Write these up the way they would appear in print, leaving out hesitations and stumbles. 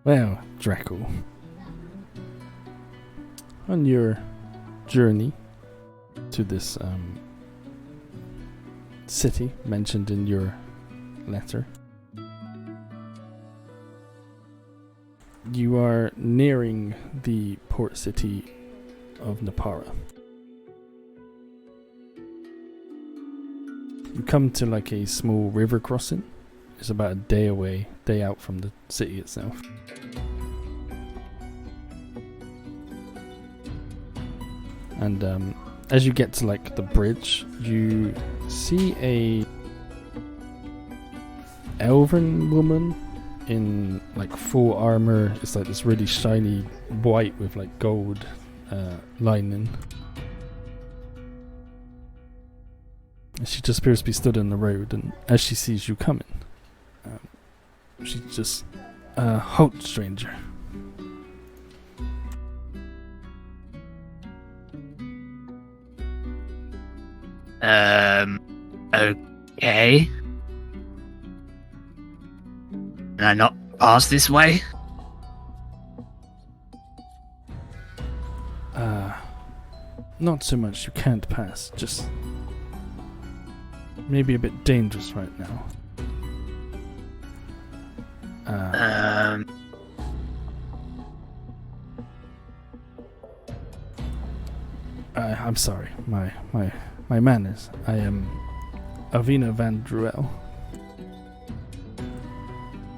Well, Dracul, on your journey to this city mentioned in your letter, you are nearing the port city of Napara. You come to like a small river crossing. It's about a day out from the city itself. And as you get to like the bridge, you see a elven woman in like full armor. It's like this really shiny white with like gold lining. She just appears to be stood in the road, and as she sees you coming, she just, halt, stranger. Okay. Can I not pass this way? Not so much you can't pass, just maybe a bit dangerous right now. I'm sorry, my manners. I am Avina Van Druel.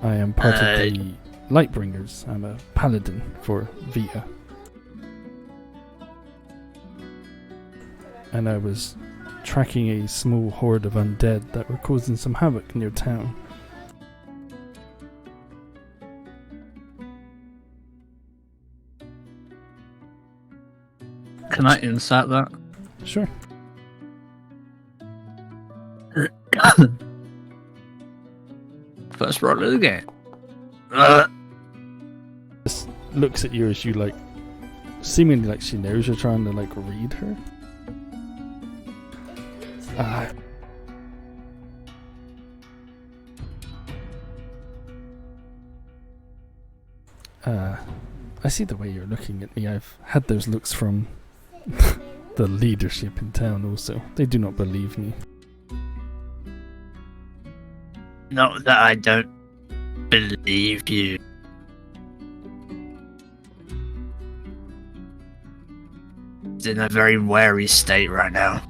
I am part of the Lightbringers. I'm a paladin for Vita. And I was tracking a small horde of undead that were causing some havoc near town. Can I insight that? Sure. First roll of the game. Just looks at you as you like, seemingly like she knows you're trying to like read her. I see the way you're looking at me. I've had those looks from the leadership in town also. They do not believe me. Not that I don't believe you. It's in a very wary state right now.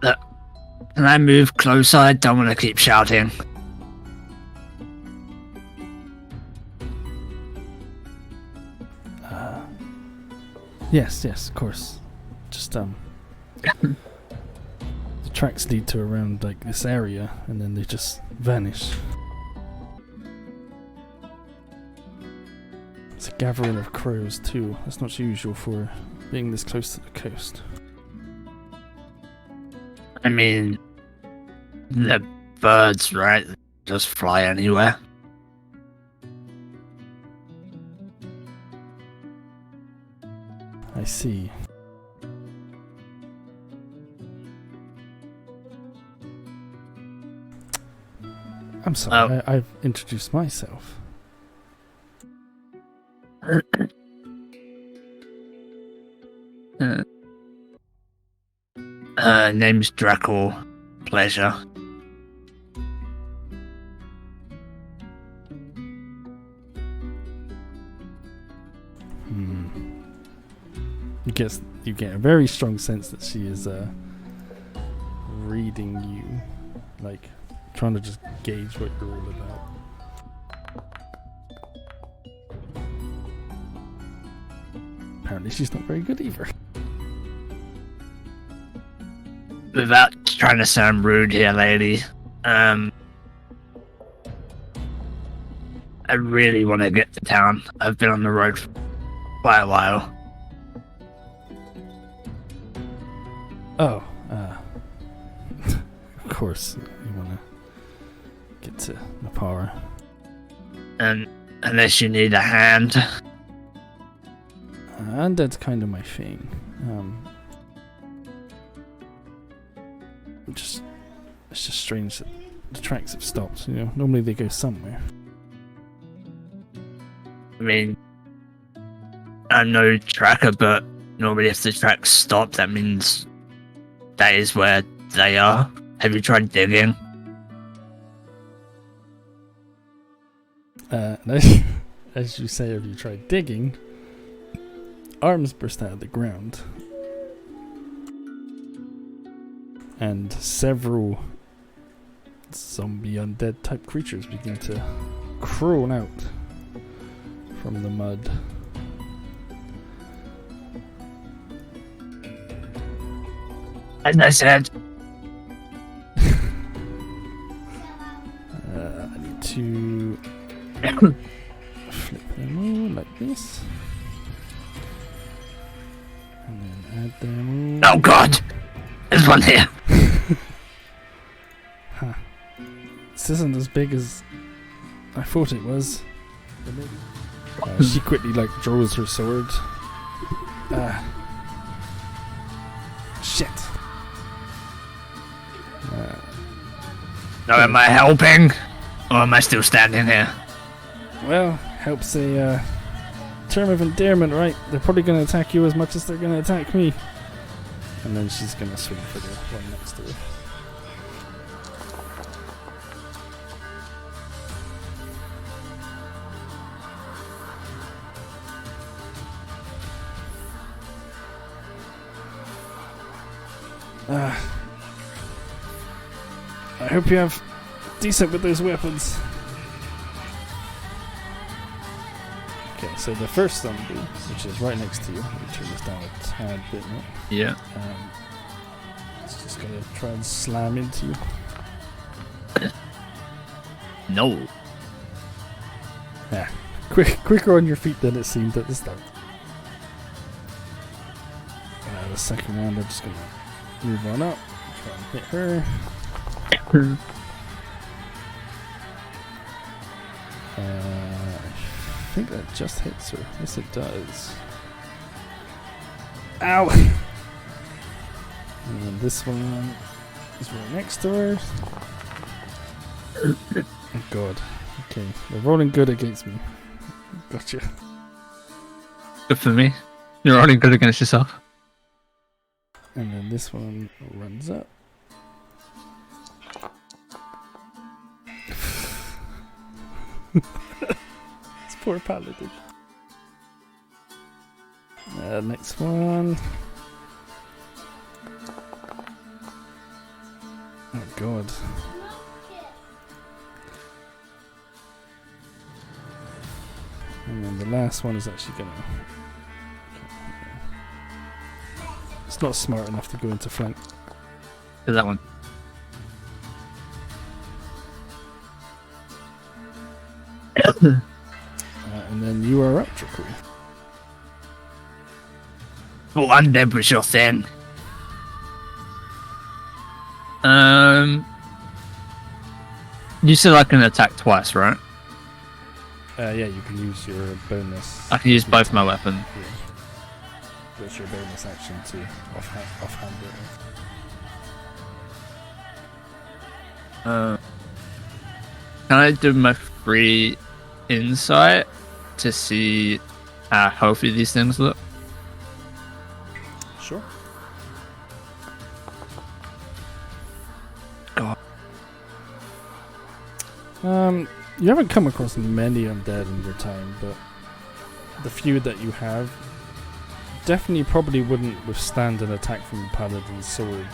Look, can I move closer? I don't want to keep shouting. Yes, of course. Just the tracks lead to around like this area, and then they just vanish. It's a gathering of crows too. That's not usual for being this close to the coast. I mean, they're birds, right? They just fly anywhere. I see. I'm sorry, I've introduced myself. Name's Dracul. Pleasure. You get a very strong sense that she is reading you, like trying to just gauge what you're all about. Apparently she's not very good either. Without trying to sound rude here, lady, I really want to get to town. I've been on the road for quite a while. Oh, of course you want to get to Napara. And unless you need a hand. And that's kind of my thing. It's just strange that the tracks have stopped. You know, normally they go somewhere. I mean, I'm no tracker, but normally if the tracks stop, that means that is where they are. Have you tried digging? As you say, have you tried digging? Arms burst out of the ground, and several zombie undead type creatures begin to crawl out from the mud. As I said, I need to flip them all like this, and then add them all. oh god! There's one here! Huh. This isn't as big as I thought it was. She quickly draws her sword. Shit. Now am I helping? Or am I still standing here? Well, help's a term of endearment, right? They're probably going to attack you as much as they're going to attack me. And then she's going to swing for the one next to her. I hope you have decent with those weapons. Okay, so the first zombie, which is right next to you, let me turn this down a tad bit more. Yeah. It's just gonna try and slam into you. No. Yeah, quicker on your feet than it seemed at the start. The second round, I'm just gonna move on up, try and hit her. I think that just hits her. Yes, it does. Ow! And then this one is right next to her. Oh god. Okay, they're rolling good against me. Gotcha. Good for me. You're rolling good against yourself. And then this one runs up. This poor paladin. Next one. Oh god. And then the last one is actually gonna... It's not smart enough to go into flank. Do that one. And then you are up, Dracul. What undead was your thing? You said I can attack twice, right? Yeah, you can use your bonus. I can use both my weapons. Yeah. That's your bonus action to offhand it. Can I do my free insight to see how healthy these things look? Sure. God. You haven't come across many undead in your time, but the few that you have definitely probably wouldn't withstand an attack from a paladin's sword.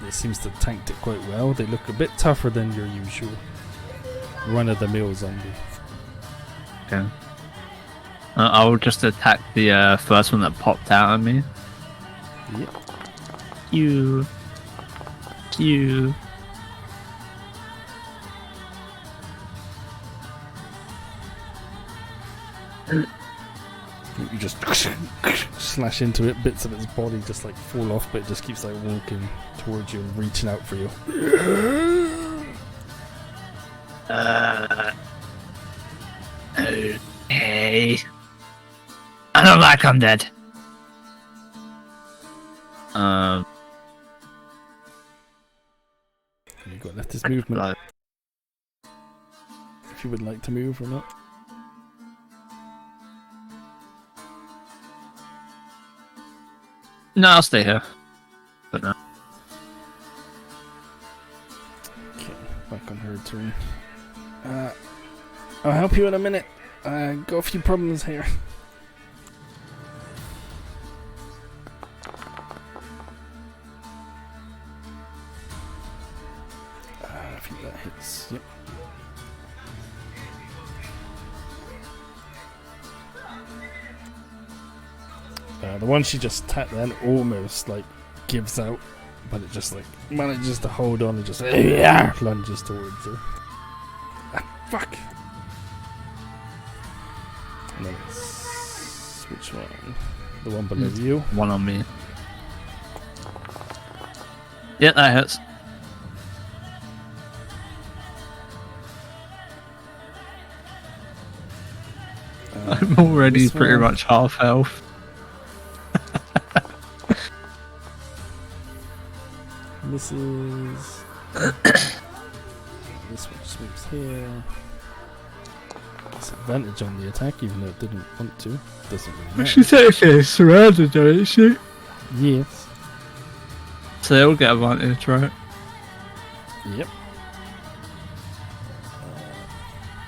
It seems to tanked it quite well. They look a bit tougher than your usual run-of-the-mill zombie. Okay. I'll just attack the first one that popped out at me. Yep. You. You just slash into it, bits of its body just fall off, but it just keeps walking towards you and reaching out for you. Okay. I don't like undead. with his movement. Like, If you would like to move or not. no, I'll stay here. But no. Okay, back on her turn. I'll help you in a minute. Got a few problems here. I think that hits. Yep. The one she just tapped then almost like gives out, but it just like manages to hold on and just lunges towards her. Fuck! And then it's which one? The one below you? One on me. Yeah, that hits. I'm already pretty much half health. Misses. This one just moves here. Disadvantage on the attack, even though it didn't want to. Doesn't really matter. She's actually surrounded, don't she? Yes. So they'll get advantage, right? Yep.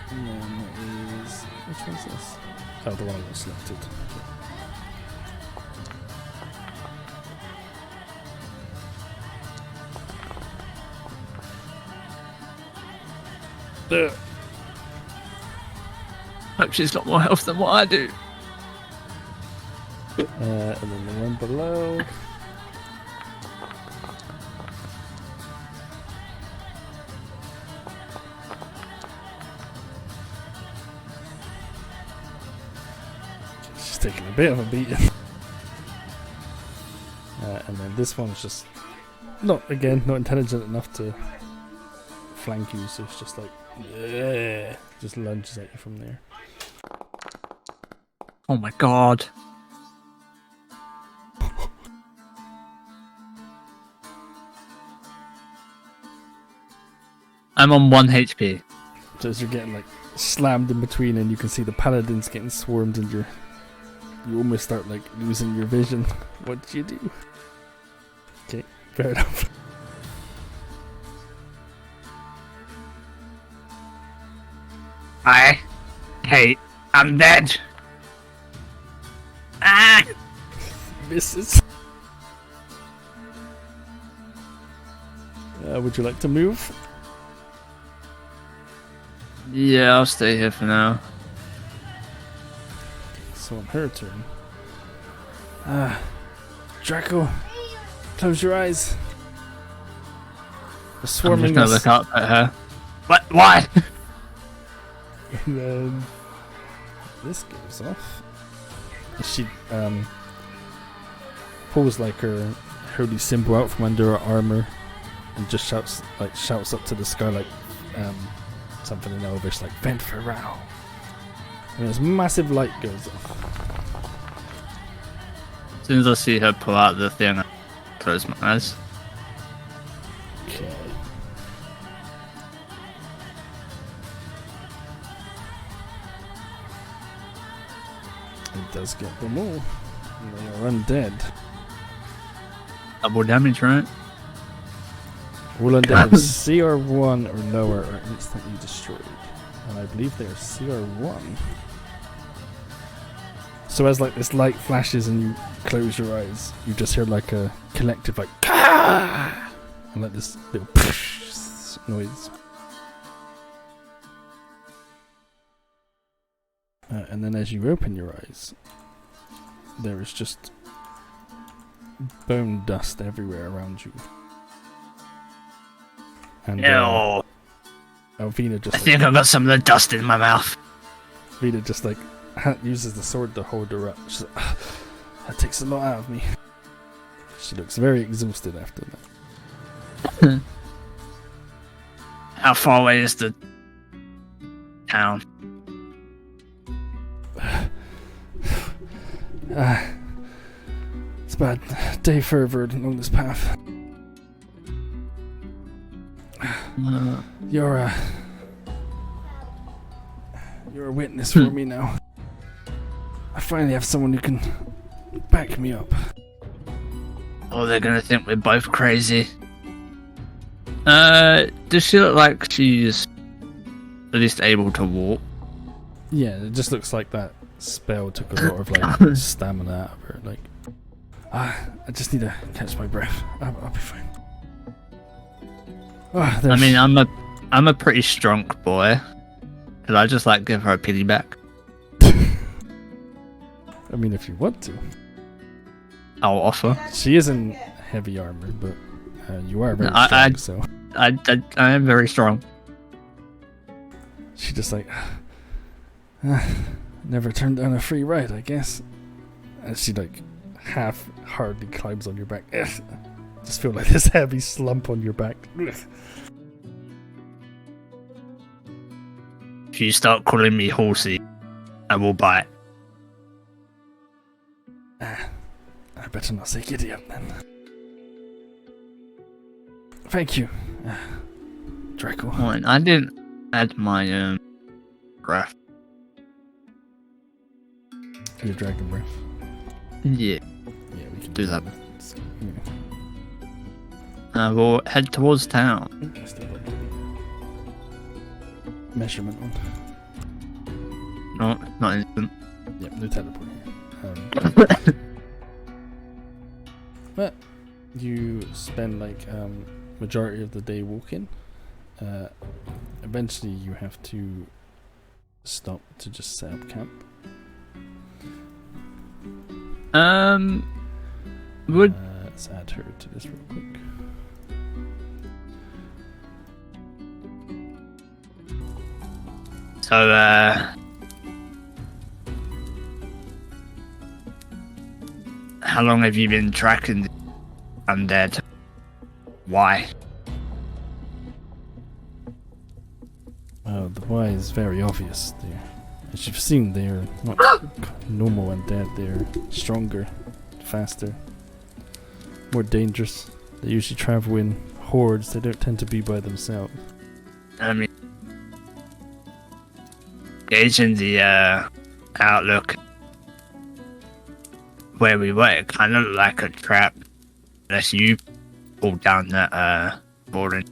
And then that is... Which one's this? Oh, the one I got selected. Okay. Hope she's got more health than what I do. And then the one below. She's taking a bit of a beating. And then this one's just not intelligent enough to flank you, so it's just like just lunges at you from there. Oh my god. I'm on 1 HP. So as you're getting like slammed in between and you can see the paladins getting swarmed and you almost start like losing your vision. What do you do? Okay, fair enough. I hate undead. Ah! Misses. Would you like to move? Yeah, I'll stay here for now. So on her turn. Dracul, close your eyes. The swarming. I'm just gonna look up at her. What? Why? And then this goes off. She pulls like her holy symbol out from under her armor and just shouts up to the sky like something in Elvish like Vent for Rao. And this massive light goes off. As soon as I see her pull out the thing, I close my eyes. Okay. It does get them all. They are undead. Double damage, right? All undead of CR1 or lower are instantly destroyed. And I believe they are CR1. So as like this light flashes and you close your eyes, you just hear like a collective like Kah! And like this little noise. And then as you open your eyes, there is just bone dust everywhere around you. And Alvina just I think I've got some of the dust in my mouth. Alvina just like uses the sword to hold her up. She's like, that takes a lot out of me. She looks very exhausted after that. How far away is the town? It's about a day further along this path. You're a witness for me now. I finally have someone who can back me up. Oh, they're gonna think we're both crazy. Does she look like she's at least able to walk? Yeah, it just looks like that spell took a lot of like stamina out of her. Like, I just need to catch my breath. I'll be fine. I mean, I'm a pretty strong boy. Could I just like give her a piggyback? I mean, if you want to. I'll offer. She is in heavy armor, but you are very strong, so... I am very strong. She just like... never turned down a free ride, I guess. And she like hardly climbs on your back. Just feel like this heavy slump on your back. If you start calling me horsey, I will bite. I better not say giddy up then. Thank you, Dracul. I didn't add my breath. Your dragon breath. Yeah. Yeah, we can do that. Yeah. We'll head towards town. I still got the measurement on. No, not instant. Yep, no teleport here. But you spend like majority of the day walking. Eventually you have to stop to just set up camp. Let's add her to this real quick. So, how long have you been tracking the undead? Why? Well, the why is very obvious there. As you've seen, they're not normal undead, they're stronger, faster, more dangerous. They usually travel in hordes, they don't tend to be by themselves. I mean, gauging the outlook where we were, it kind of looked like a trap, unless you pulled down that boarding.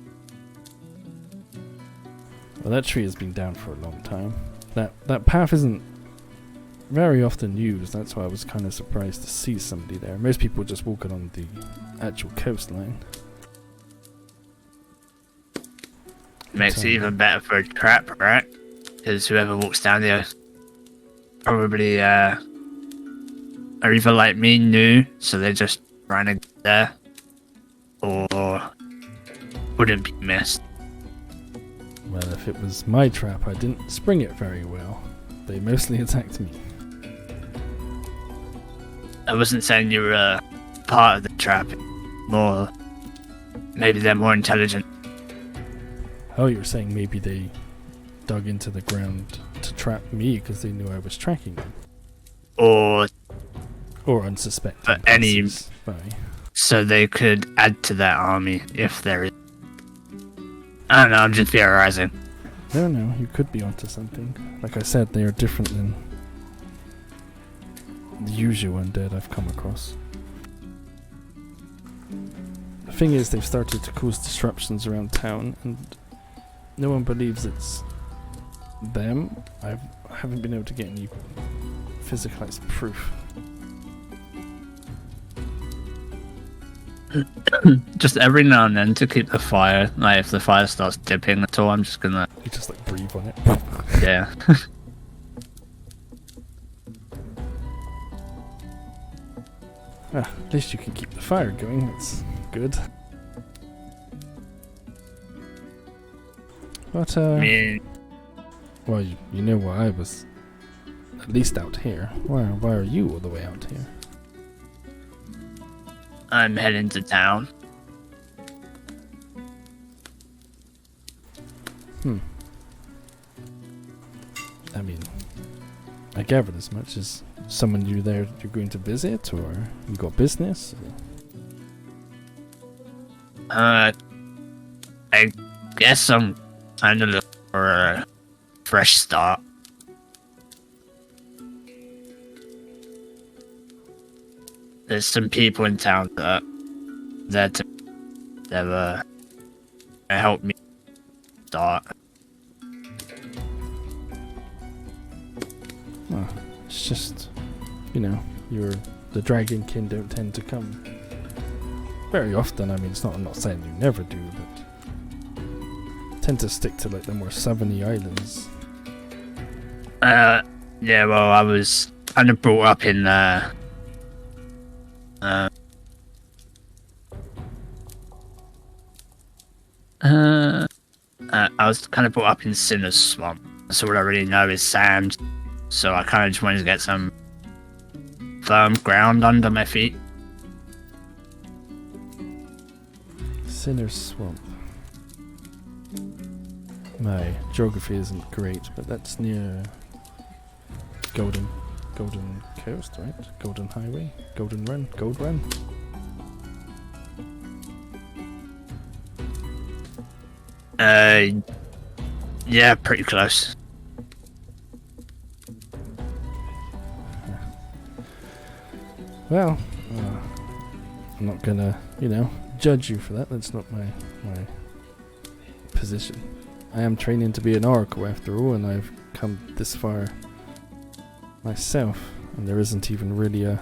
Well, that tree has been down for a long time. That path isn't very often used, that's why I was kind of surprised to see somebody there. Most people just walk along the actual coastline. Makes it even better for a trap, right? Because whoever walks down there probably are either like me, new, so they're just trying to get there, or wouldn't be missed. Well, if it was my trap, I didn't spring it very well. They mostly attacked me. I wasn't saying you were part of the trap, more maybe they're more intelligent. Oh, you're saying maybe they dug into the ground to trap me because they knew I was tracking them? Or unsuspecting any spy. So they could add to that army if there is. I don't know, I'm just theorizing. No, you could be onto something. Like I said, they are different than the usual undead I've come across. The thing is, they've started to cause disruptions around town, and no one believes it's them. I haven't been able to get any physicalized proof. Just every now and then to keep the fire, like if the fire starts dipping at all, I'm just gonna... You just like breathe on it. Yeah. At least you can keep the fire going, that's good. But, I mean... Well, you know why I was at least out here. Why are you all the way out here? I'm heading to town. I mean, I gathered as much. Is someone you there you're going to visit, or you got business? I guess I'm kind of looking for a fresh start. There's some people in town that help me start. Well, it's just, the dragonkin don't tend to come very often. I mean, I'm not saying you never do, but tend to stick to like the more southerny islands. Yeah, well, I was kind of brought up in I was kind of brought up in Sinner's Swamp, so what I really know is sand. So I kind of just wanted to get some firm ground under my feet. Sinner's Swamp. My geography isn't great, but that's near Golden Coast, right? Golden Highway? Golden Run? Gold Run? Yeah, pretty close. Well, I'm not gonna, judge you for that. That's not my position. I am training to be an oracle after all, and I've come this far myself, and there isn't even really a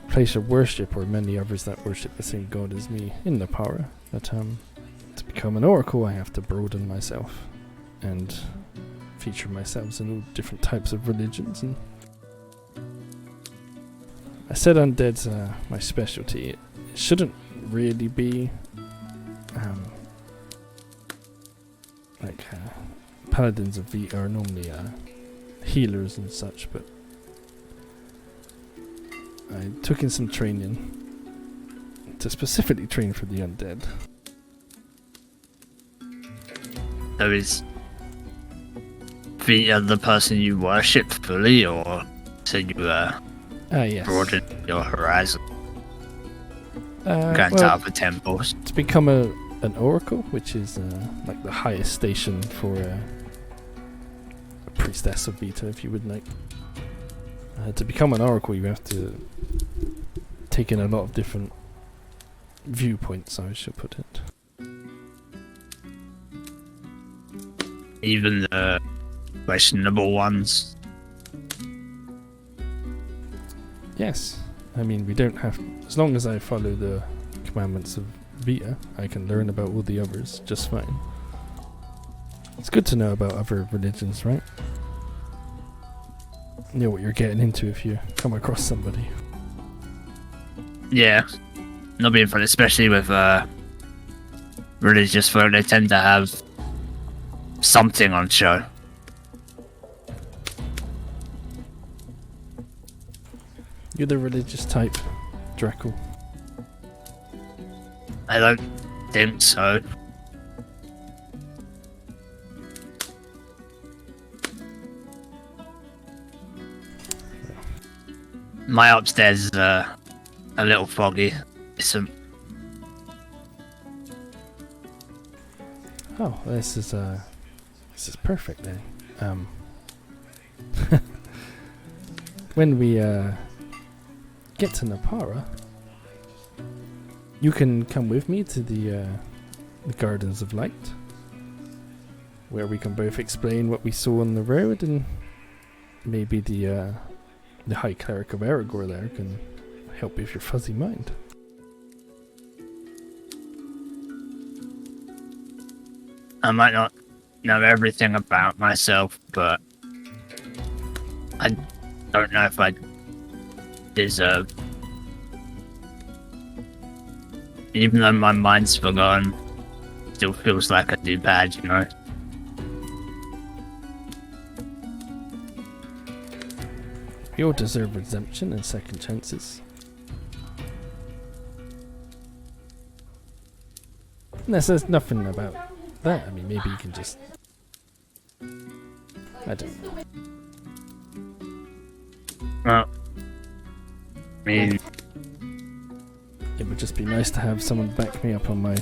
place of worship or many others that worship the same god as me in the power. But to become an oracle, I have to broaden myself and feature myself in all different types of religions. And I said undead's my specialty. It shouldn't really be paladins of Vita are normally healers and such, but I took in some training to specifically train for the undead. So is Vita the person you worship fully, or so you Yes. broaden your horizon? Going to well, other temples. to become an oracle, which is like the highest station for a priestess of Vita, if you would like. To become an oracle, you have to take in a lot of different viewpoints, I should put it. Even the questionable ones. Yes, I mean, we don't have, as long as I follow the commandments of Vita, I can learn about all the others just fine. It's good to know about other religions, right? You know what you're getting into if you come across somebody. Yeah, not being fun, especially with religious folk. They tend to have something on show. You're the religious type, Dracul. I don't think so. My upstairs is a little foggy. Oh, this is perfect then. When we get to Napara, you can come with me to the Gardens of Light, where we can both explain what we saw on the road, and maybe the High Cleric of Aragorn there can help with your fuzzy mind. I might not know everything about myself, but I don't know if I deserve. Even though my mind's forgotten, still feels like I do bad, you know? We all deserve redemption and second chances. There's nothing about that. I mean, maybe you can just... I don't know. Well, I mean, It would just be nice to have someone back me up on my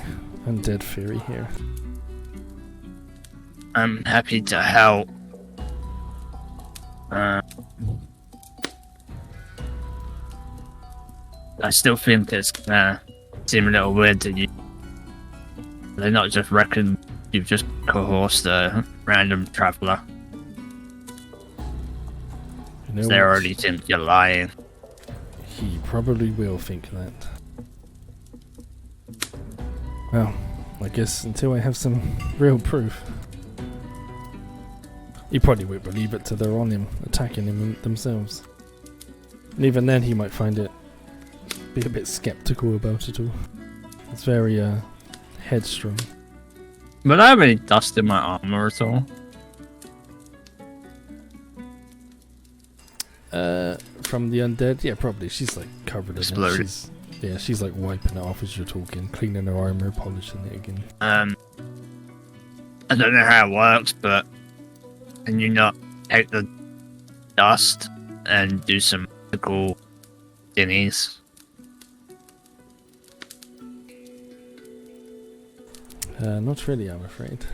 undead fairy here. I'm happy to help. I still think it's seem a little weird that they're not just reckon you've just coerced a random traveller. You know They what? already think you're lying. He probably will think that. Well, I guess until I have some real proof. He probably won't believe it till they're on him, attacking him themselves. And even then he might find it, be a bit skeptical about it all. It's very headstrong. But I haven't dusted my armor at all. From the undead? Yeah, probably. She's like covered in it. She's like wiping it off as you're talking, cleaning her armor, polishing it again. I don't know how it works, but can you not take the dust and do some magical thingies? Not really, I'm afraid.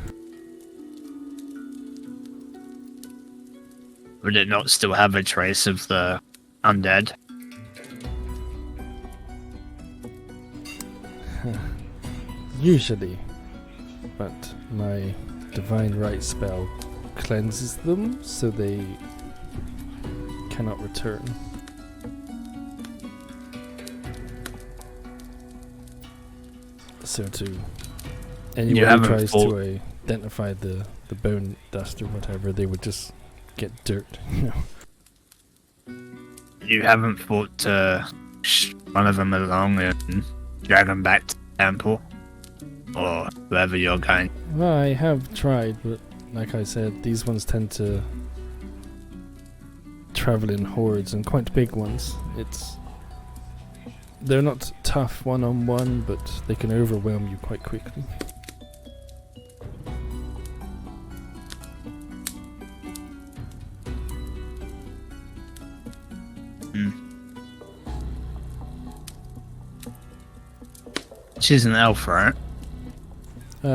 Would it not still have a trace of the undead? Usually, but my divine right spell cleanses them so they cannot return. So to anyone who tries to identify the bone dust or whatever, they would just get dirt. You haven't fought to one of them along and drag them back to the temple? Or wherever you're going? Well, I have tried, but like I said, these ones tend to travel in hordes, and quite big ones. They're not tough one-on-one, but they can overwhelm you quite quickly. She's an elf, right?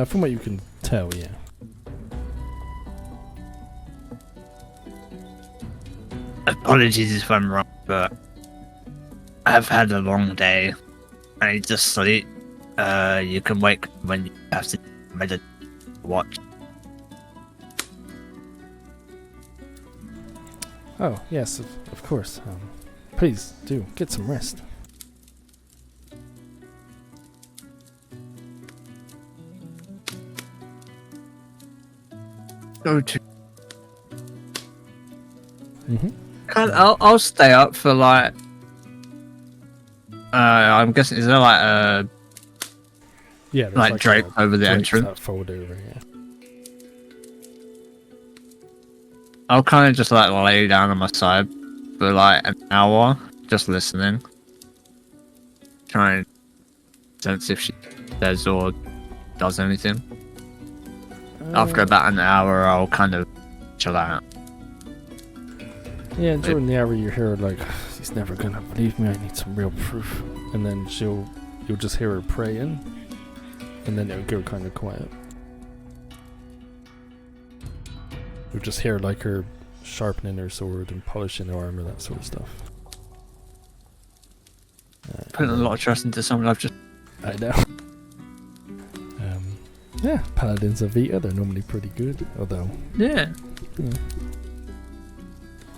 From what you can tell, yeah. Apologies if I'm wrong, but I've had a long day. I need to sleep. You can wake when you have to meditate. Watch. Oh, yes, of course. Please do get some rest. Go to. I'll stay up for like. I'm guessing is there like like drape over the entrance? That fold over, yeah. I'll kind of just like lay down on my side for like an hour, just listening, trying to sense if she says or does anything. After about an hour, I'll kind of chill out. Yeah, during the hour you hear like, he's never gonna believe me, I need some real proof. And then you'll just hear her praying, and then it'll go kind of quiet. You'll just hear like her sharpening her sword and polishing her armor, that sort of stuff. Putting a lot of trust into someone I've just... I know. Yeah, Paladins of Vita, they're normally pretty good, although... Yeah.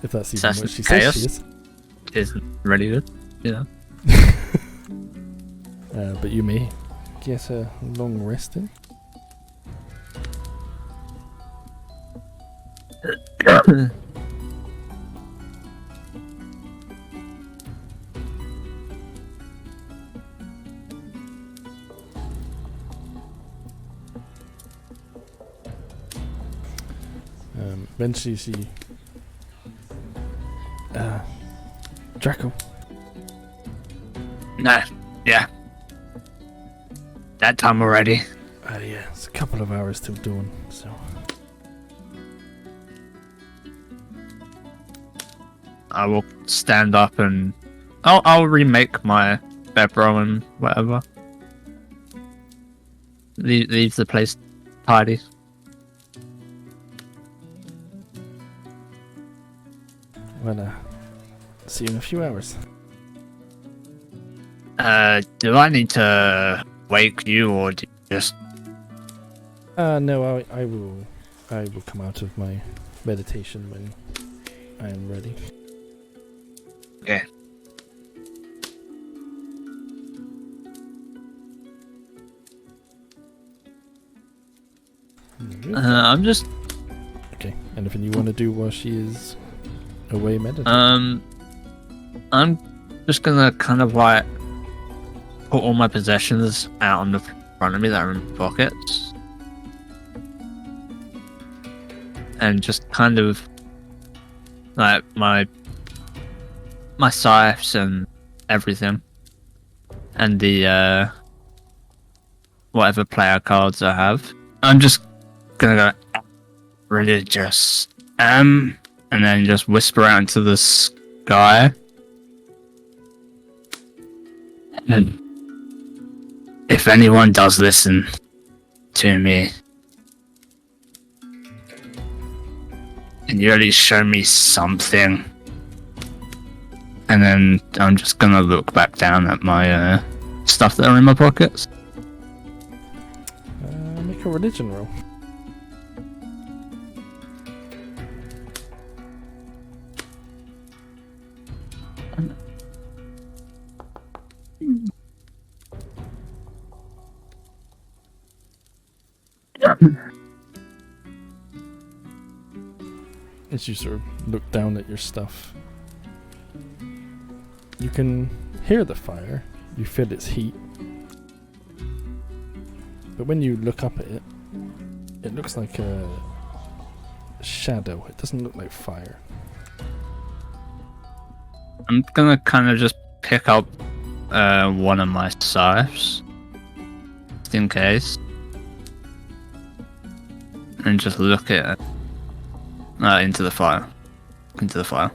If that's even what she Chaos says she is. Isn't really good, you know. But you may get a long rest in. Eventually she... Dracul. No, yeah. That time already. Yeah, it's a couple of hours till dawn, so... I will stand up and... I'll remake my Bebro and whatever. leave the place tidy. Well, see you in a few hours. Do I need to wake you, or do you just... No, I will come out of my meditation when I am ready. Okay. I'm just... Okay, anything you want to do while she is away meditating? I'm just gonna kind of like put all my possessions out on the front of me that are in pockets. And just kind of like my scythes and everything. And the whatever player cards I have. I'm just gonna go religious. And then just whisper out into the sky. And if anyone does listen to me, and you at least show me something, and then I'm just gonna look back down at my stuff that are in my pockets. Make a religion roll. As you sort of look down at your stuff, you can hear the fire, you feel its heat, but when you look up at it, it looks like a shadow. It doesn't look like fire. I'm gonna kind of just pick up one of my scythes, just in case, and just look at it. Into the fire. Into the fire.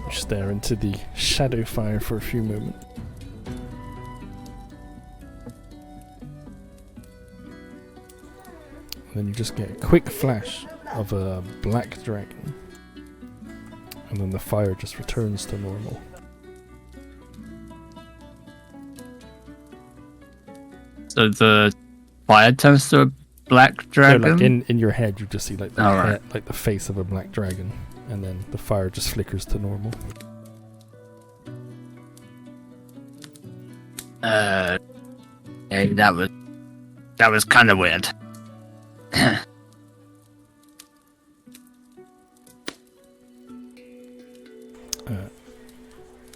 You stare into the shadow fire for a few moments. And then you just get a quick flash of a black dragon. And then the fire just returns to normal. So the fire turns to a black dragon? No, like in your head you just see like the head, like the face of a black dragon, and then the fire just flickers to normal. Hey, that was kind of weird.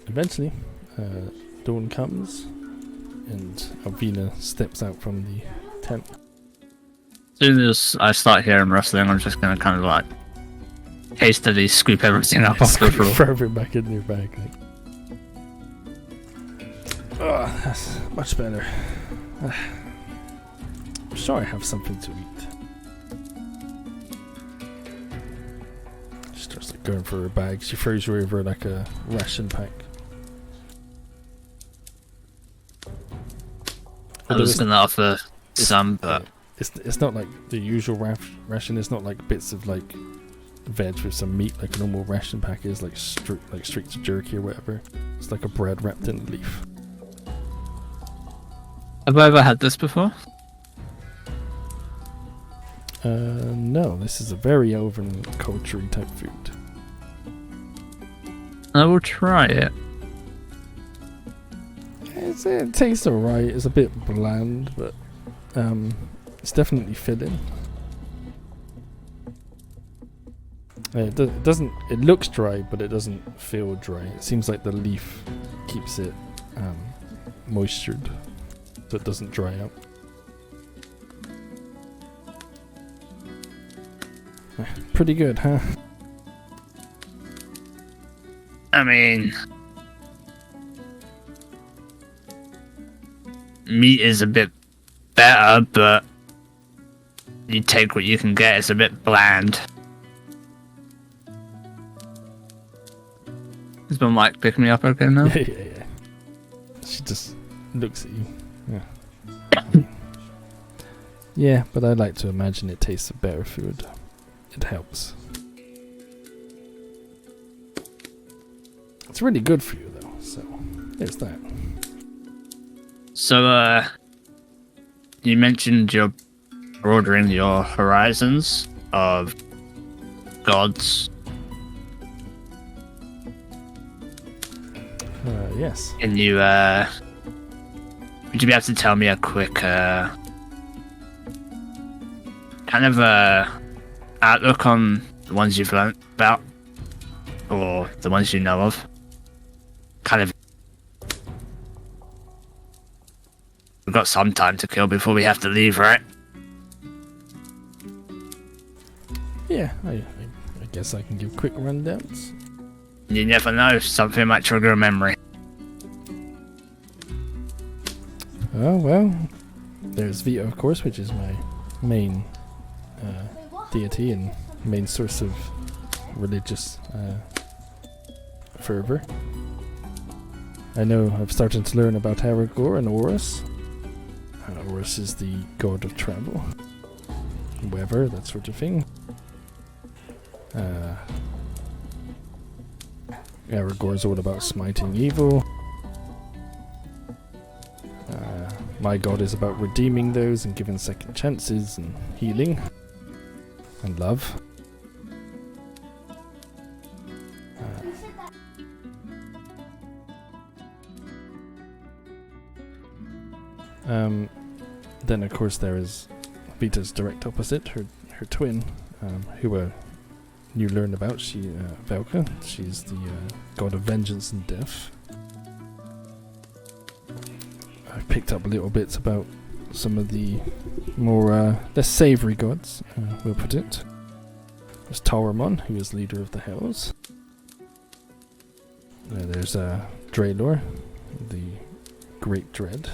Eventually, dawn comes, and Alvina steps out from the tent. As soon as I start hearing rustling, I'm just gonna kind of like hastily scoop everything up off the floor. Throw it back in your bag. Oh, that's much better. I'm sure I have something to eat. She starts like going for her bag. She throws you over like a ration pack. I was gonna offer some, but it's not like the usual ration. It's not like bits of like veg with some meat like a normal ration pack is, like streaks of jerky or whatever. It's like a bread wrapped in a leaf. Have I ever had this before? No, this is a very Elven culture type food. I will try it. It tastes alright. It's a bit bland, but it's definitely filling. It doesn't. It looks dry, but it doesn't feel dry. It seems like the leaf keeps it moistured, so it doesn't dry out. Pretty good, huh? I mean, meat is a bit better, but you take what you can get. It's a bit bland. Is my mic picking me up okay now? Yeah. She just looks at you. Yeah, but I like to imagine it tastes of better food. It helps. It's really good for you, though, so there's that. So, you mentioned you're broadening your horizons of gods. Yes. Can you, would you be able to tell me a quick, kind of outlook on the ones you've learnt about, or the ones you know of? Kind of. We've got some time to kill before we have to leave, right? Yeah, I guess I can give quick rundowns. You never know, something might trigger a memory. Oh, well, there's Vita, of course, which is my main deity and main source of religious fervor. I know I've started to learn about Aragorn and Horus. Horus is the god of travel, weather, that sort of thing. Aragorn's all about smiting evil. My god is about redeeming those and giving second chances and healing and love. Then of course there is Vita's direct opposite, her twin, who you learn about. Velka. She's the god of vengeance and death. I've picked up little bits about some of the more less savoury gods, we'll put it. There's Taramon, who is leader of the Hells. There's Dralor, the Great Dread.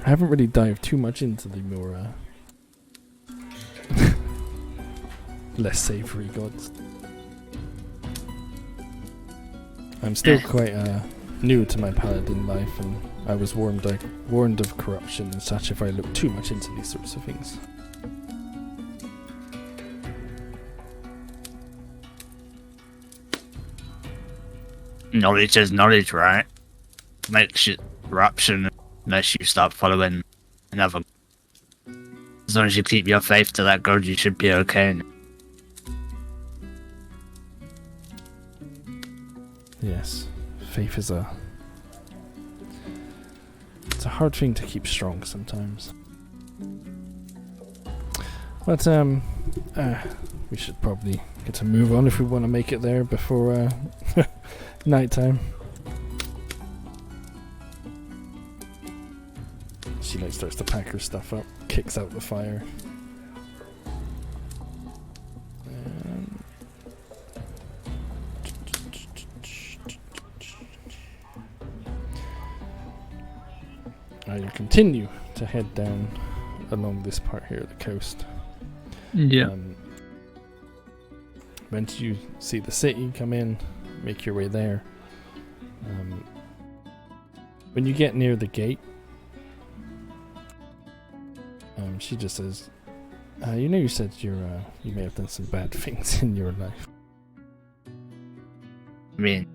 I haven't really dived too much into the more less savoury gods. I'm still quite new to my paladin life, and I was warned of corruption and such if I look too much into these sorts of things. Knowledge is knowledge, right? Makes it corruption unless you start following another. As long as you keep your faith to that god, you should be okay. Yes, faith is it's a hard thing to keep strong sometimes. But we should probably get to move on if we want to make it there before nighttime. She starts to pack her stuff up, kicks out the fire. You continue to head down along this part here of the coast. Yeah. Once you see the city come in, make your way there. When you get near the gate, she just says, you know, you said you may have done some bad things in your life. I mean,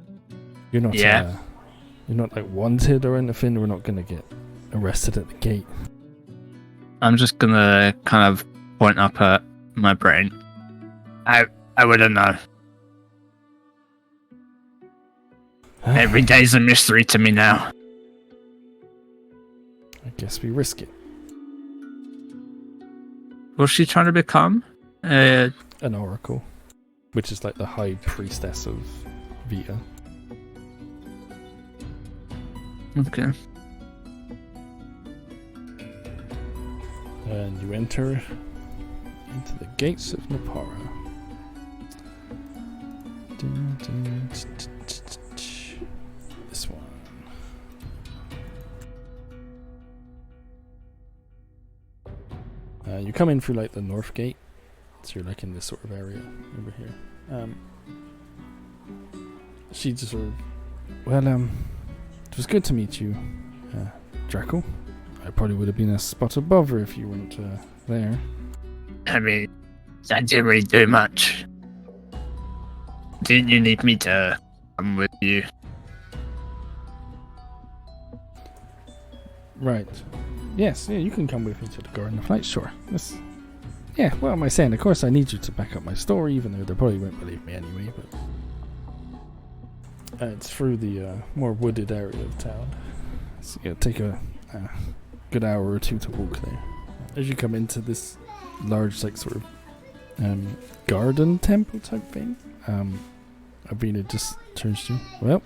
you're not like wanted or anything. We're not gonna get arrested at the gate. I'm just gonna kind of point up at my brain. I wouldn't know. Every day's a mystery to me now. I guess we risk it. Was she trying to become an oracle, which is like the high priestess of Vita. Okay. And you enter into the gates of Napara. This one. You come in through like the north gate, so you're like in this sort of area over here. she just sort of, well, it was good to meet you, Dracul. I probably would have been a spot above her if you weren't there. I mean, I didn't really do much. Didn't you need me to come with you? Right. Yes, yeah, you can come with me to the Garden of Light, sure. Yeah, what am I saying? Of course I need you to back up my story, even though they probably won't believe me anyway, but... it's through the more wooded area of town. So it'll take a good hour or two to walk there. As you come into this large, like, sort of garden temple type thing, Avina just turns to you. Well...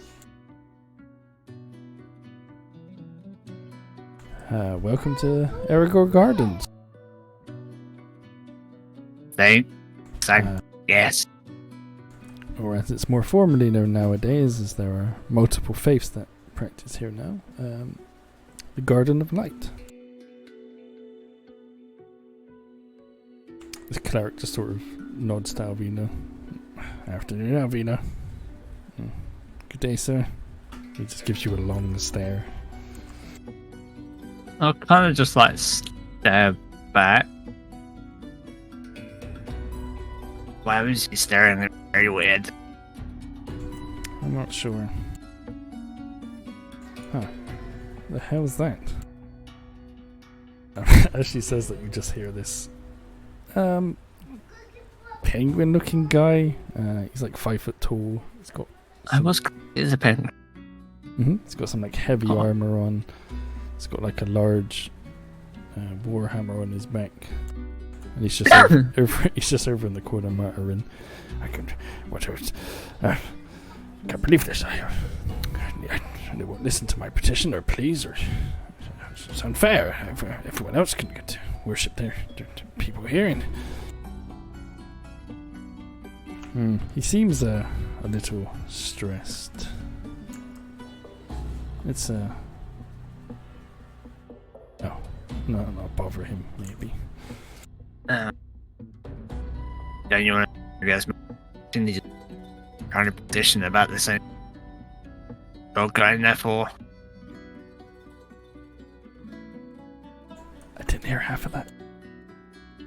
welcome to Aragorn Gardens. Thanks. Yes. Or as it's more formally known nowadays, as there are multiple faiths that practice here now, the Garden of Light. The cleric just sort of nods to Alvina. Afternoon, Alvina. Good day, sir. He just gives you a long stare. I'll kind of just like stare back. Why was he staring at me? Very weird. I'm not sure. Huh. The hell's that? As she says that, you just hear this penguin looking guy. He's like 5 foot tall. He's got It's a penguin. He's got some like heavy armor on. He's got like a large warhammer on his back, and he's just he's just over in the corner muttering, I can't believe this. They won't listen to my petition or pleas, or it's unfair. Everyone else can get to worship their people here. And he seems a little stressed. It's oh, no, not bother him, maybe. Don't you want to, I guess, continue trying to petition about the same dog going there for? I didn't hear half of that. You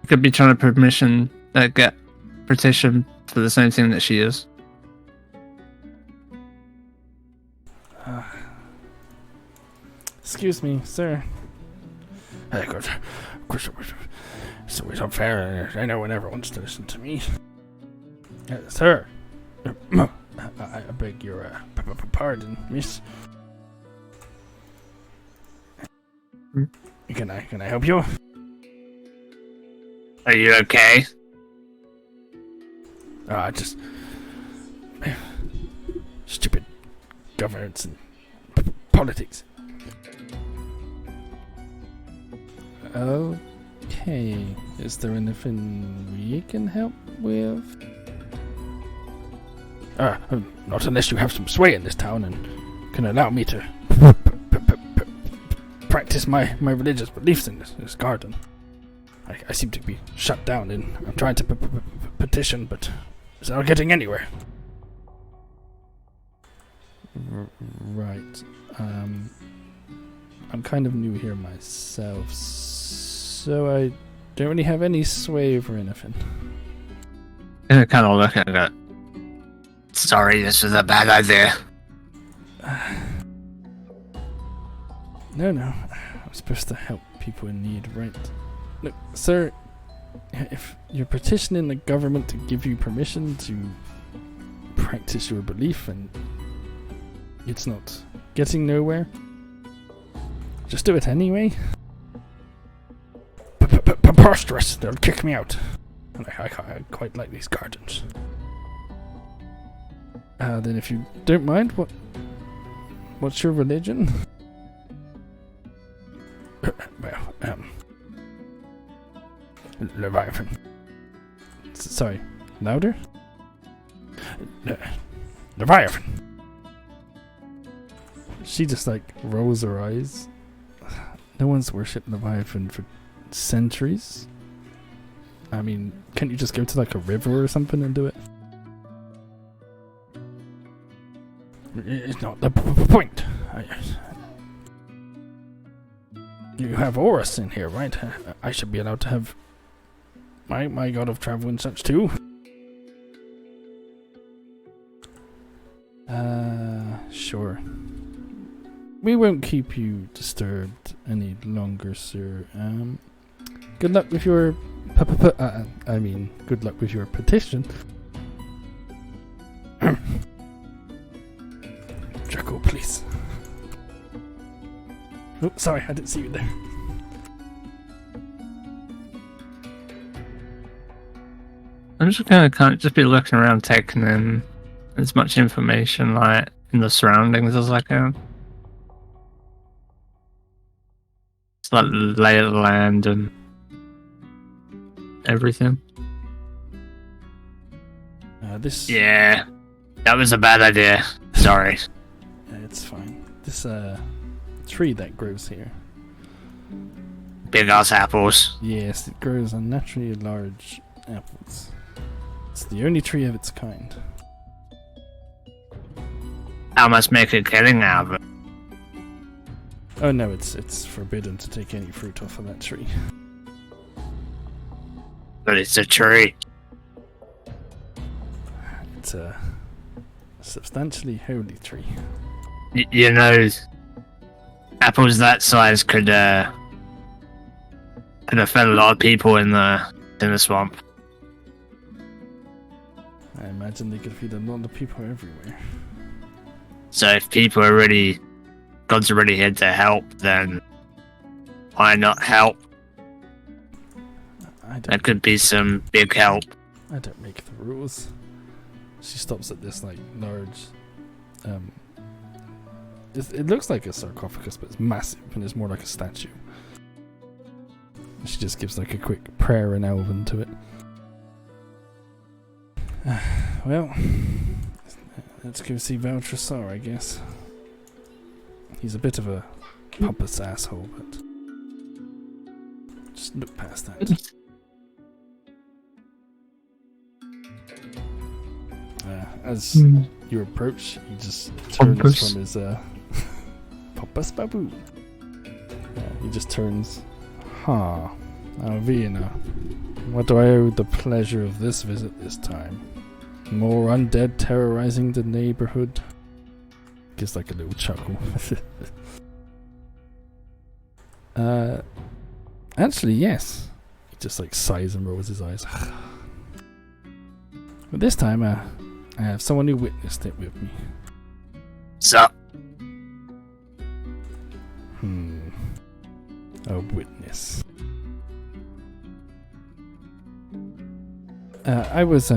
could be trying to get petition for the same thing that she is. Excuse me, sir. Of course, it's always unfair. I know one ever wants to listen to me. Sir, I beg your pardon, miss. Can I help you? Are you okay? Just stupid governance and politics. Okay, is there anything we can help with? Not unless you have some sway in this town and can allow me to practice my religious beliefs in this garden. I seem to be shut down and I'm trying to petition, but it's not getting anywhere. Right. I'm kind of new here myself, so I don't really have any sway over anything. I kind of look at it. Sorry, this was a bad idea. No, I'm supposed to help people in need, right? Look, sir, if you're petitioning the government to give you permission to practice your belief and it's not getting nowhere, just do it anyway. Preposterous! They'll kick me out. I quite like these gardens. Then if you don't mind, what's your religion? Well, Leviathan. Sorry, louder? Leviathan. She just like rolls her eyes. No one's worshipped Leviathan for centuries. I mean, can't you just go to like a river or something and do it? It's not the point. You have Horus in here, right? I should be allowed to have my god of travel and such too. Sure. We won't keep you disturbed any longer, sir. Good luck with your good luck with your petition. Dracul, please. Oh, sorry, I didn't see you there. I'm just gonna kind of just be looking around, taking in as much information like in the surroundings as I can. It's like the lay of the land and everything. Yeah, that was a bad idea. Sorry. It's fine. This tree that grows here. Big ass apples. Yes, it grows unnaturally large apples. It's the only tree of its kind. I must make a killing out of it. Oh no, it's forbidden to take any fruit off of that tree. But it's a tree. It's a substantially holy tree. You know, apples that size could have fed a lot of people in the swamp. I imagine they could feed a lot of people everywhere. So if God's already here to help, then why not help? That could be some big help. I don't make the rules. She stops at this like large. It looks like a sarcophagus, but it's massive and it's more like a statue. She just gives like a quick prayer in Elven to it. Well, let's go see Valtrasar, I guess. He's a bit of a pompous asshole, but just look past that. As you approach, he just turns from his pompous baboon. He just turns. Alvina, what do I owe the pleasure of this visit this time? More undead terrorizing the neighborhood? Gives like a little chuckle. Actually, yes. He just like sighs and rolls his eyes. But this time, I have someone who witnessed it with me. Sup? A witness. I was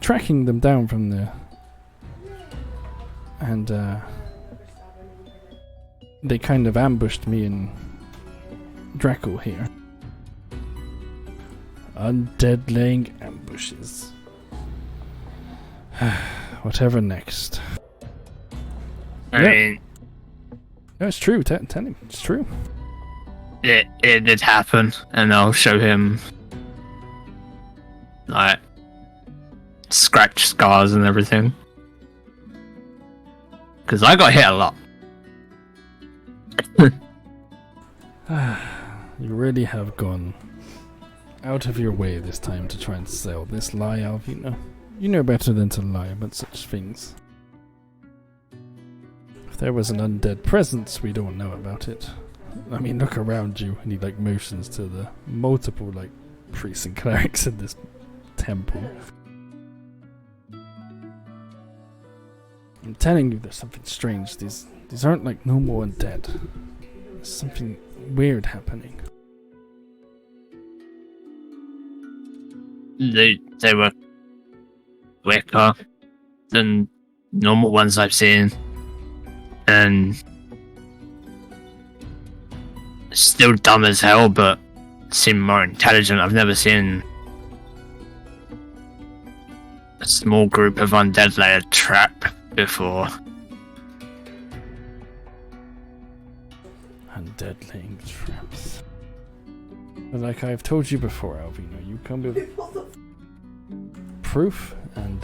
tracking them down from the, and they kind of ambushed me and Dracul here. Undead laying ambushes. Whatever next. I mean, no, it's true. Tell him it's true. It did happen, and I'll show him like scratch scars and everything. Because I got hit a lot. You really have gone out of your way this time to try and sell this lie, Alvina. You know better than to lie about such things. If there was an undead presence, we don't know about it. I mean, look around you, and he like motions to the multiple like priests and clerics in this temple. I'm telling you, there's something strange. These aren't like normal undead. There's something weird happening. They were quicker than normal ones I've seen, and still dumb as hell, but seem more intelligent. I've never seen a small group of undead lay a trap before. Undead laying traps. But like I've told you before, Alvina, you come with proof, and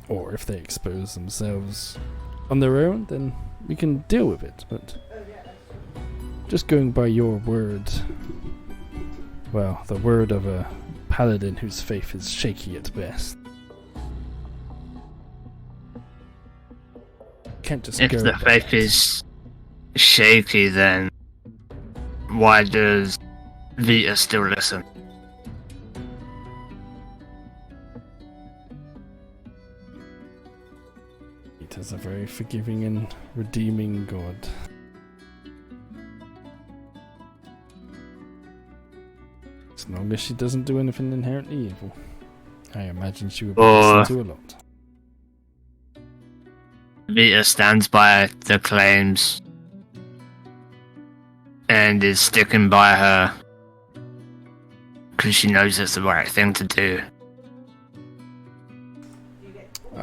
Or if they expose themselves on their own, then we can deal with it. But just going by your word, well, the word of a paladin whose faith is shaky at best. Can't just If go. the faith is shaky, then why does Vita still listen? It is a very forgiving and redeeming God. As long as she doesn't do anything inherently evil, I imagine she would be listened to a lot. Vita stands by the claims and is sticking by her because she knows it's the right thing to do.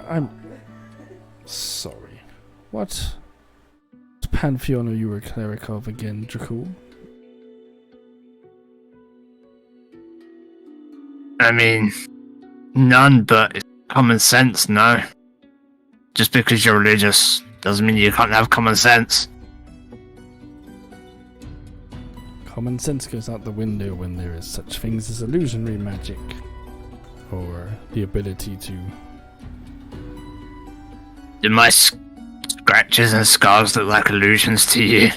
I'm sorry. What pantheon are you a cleric of again, Dracul? I mean, none, but it's common sense, no? Just because you're religious doesn't mean you can't have common sense. Common sense goes out the window when there is such things as illusionary magic, or the ability to... Do my scratches and scars look like illusions to you?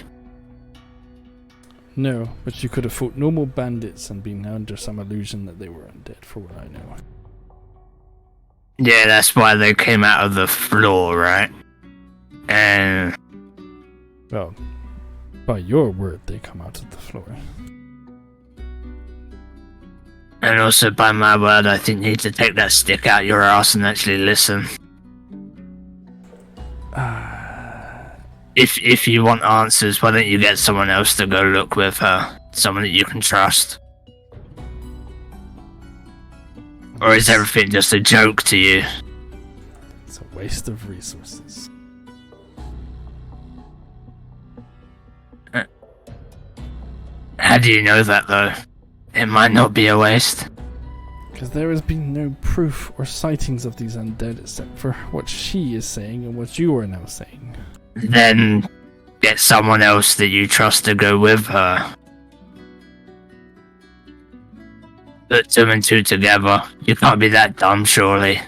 No, but you could have fought normal bandits and been under some illusion that they were undead, for what I know. Yeah, that's why they came out of the floor, right? And... Well, by your word, they come out of the floor. And also by my word, I think you need to take that stick out your ass and actually listen. If you want answers, why don't you get someone else to go look with her? Someone that you can trust. Or is everything just a joke to you? It's a waste of resources. How do you know that, though? It might not be a waste. Because there has been no proof or sightings of these undead except for what she is saying and what you are now saying. Then get someone else that you trust to go with her. Put two and two together. You can't be that dumb, surely.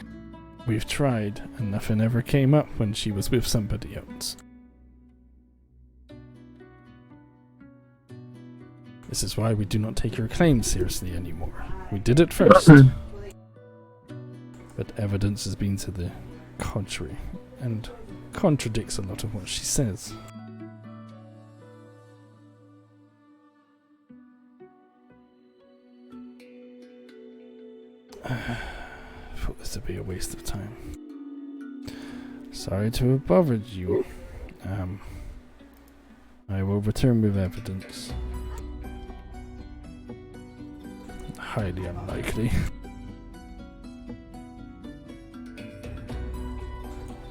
We've tried, and nothing ever came up when she was with somebody else. This is why we do not take your claims seriously anymore. We did it first. But evidence has been to the contrary, and contradicts a lot of what she says. I thought this would be a waste of time. Sorry to have bothered you. I will return with evidence. Highly unlikely.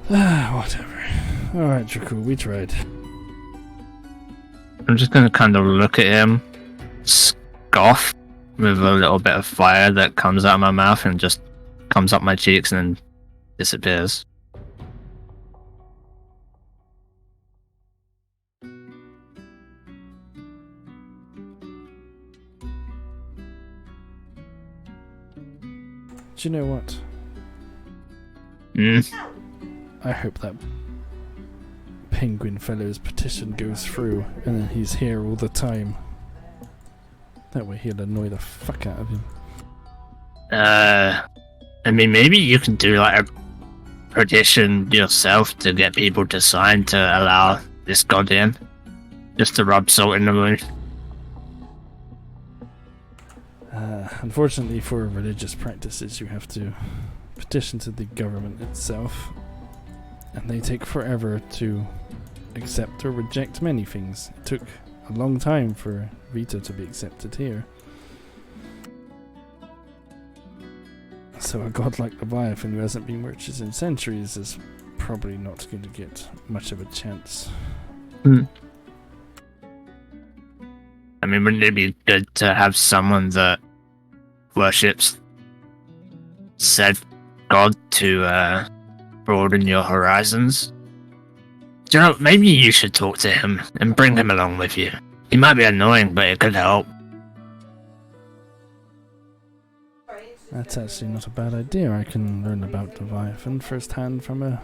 Whatever. Alright, Dracul, we tried. I'm just gonna kind of look at him, scoff, with a little bit of fire that comes out of my mouth and just comes up my cheeks and then disappears. Do you know what? I hope that penguin fellow's petition goes through and then he's here all the time. That way he'll annoy the fuck out of him. I mean, maybe you can do like a petition yourself to get people to sign to allow this god in. Just to rub salt in the wound. Unfortunately for religious practices, you have to petition to the government itself. And they take forever to accept or reject many things. It took a long time for Vita to be accepted here. So a god like Leviathan who hasn't been witches in centuries is probably not going to get much of a chance. I mean, wouldn't it be good to have someone that worships said god to broaden your horizons. Do you know, maybe you should talk to him and bring him along with you. He might be annoying, but it could help. That's actually not a bad idea. I can learn about Leviathan firsthand from a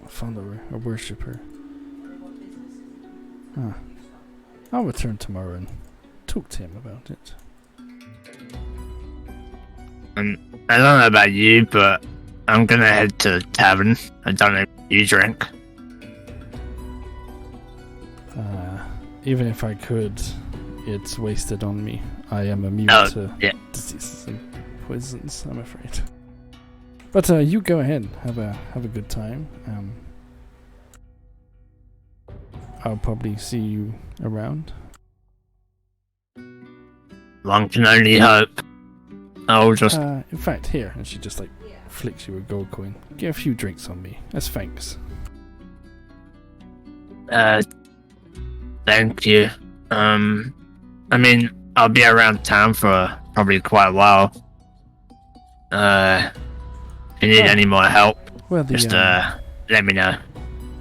follower, a worshipper. I'll return tomorrow and talk to him about it. I don't know about you, but I'm gonna head to the tavern. I don't know if you drink. Even if I could, it's wasted on me. I am immune to diseases and poisons, I'm afraid. But you go ahead, have a good time. I'll probably see you around. One can only hope. I'll just... in fact, here, and she just like flicks you a gold coin. Get a few drinks on me, as thanks. Thank you. I mean, I'll be around town for probably quite a while. If you need any more help, well, just let me know.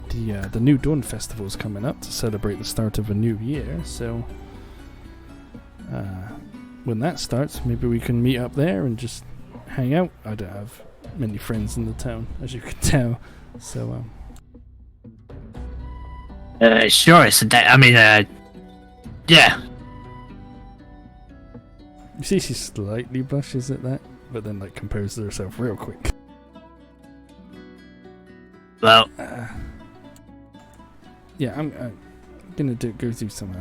The New Dawn Festival's coming up to celebrate the start of a new year, so when that starts, maybe we can meet up there and just hang out. I don't have many friends in the town, as you can tell, so sure, it's a day. I mean, yeah. You see she slightly blushes at that, but then like composes herself real quick. Well, yeah, I'm gonna go through some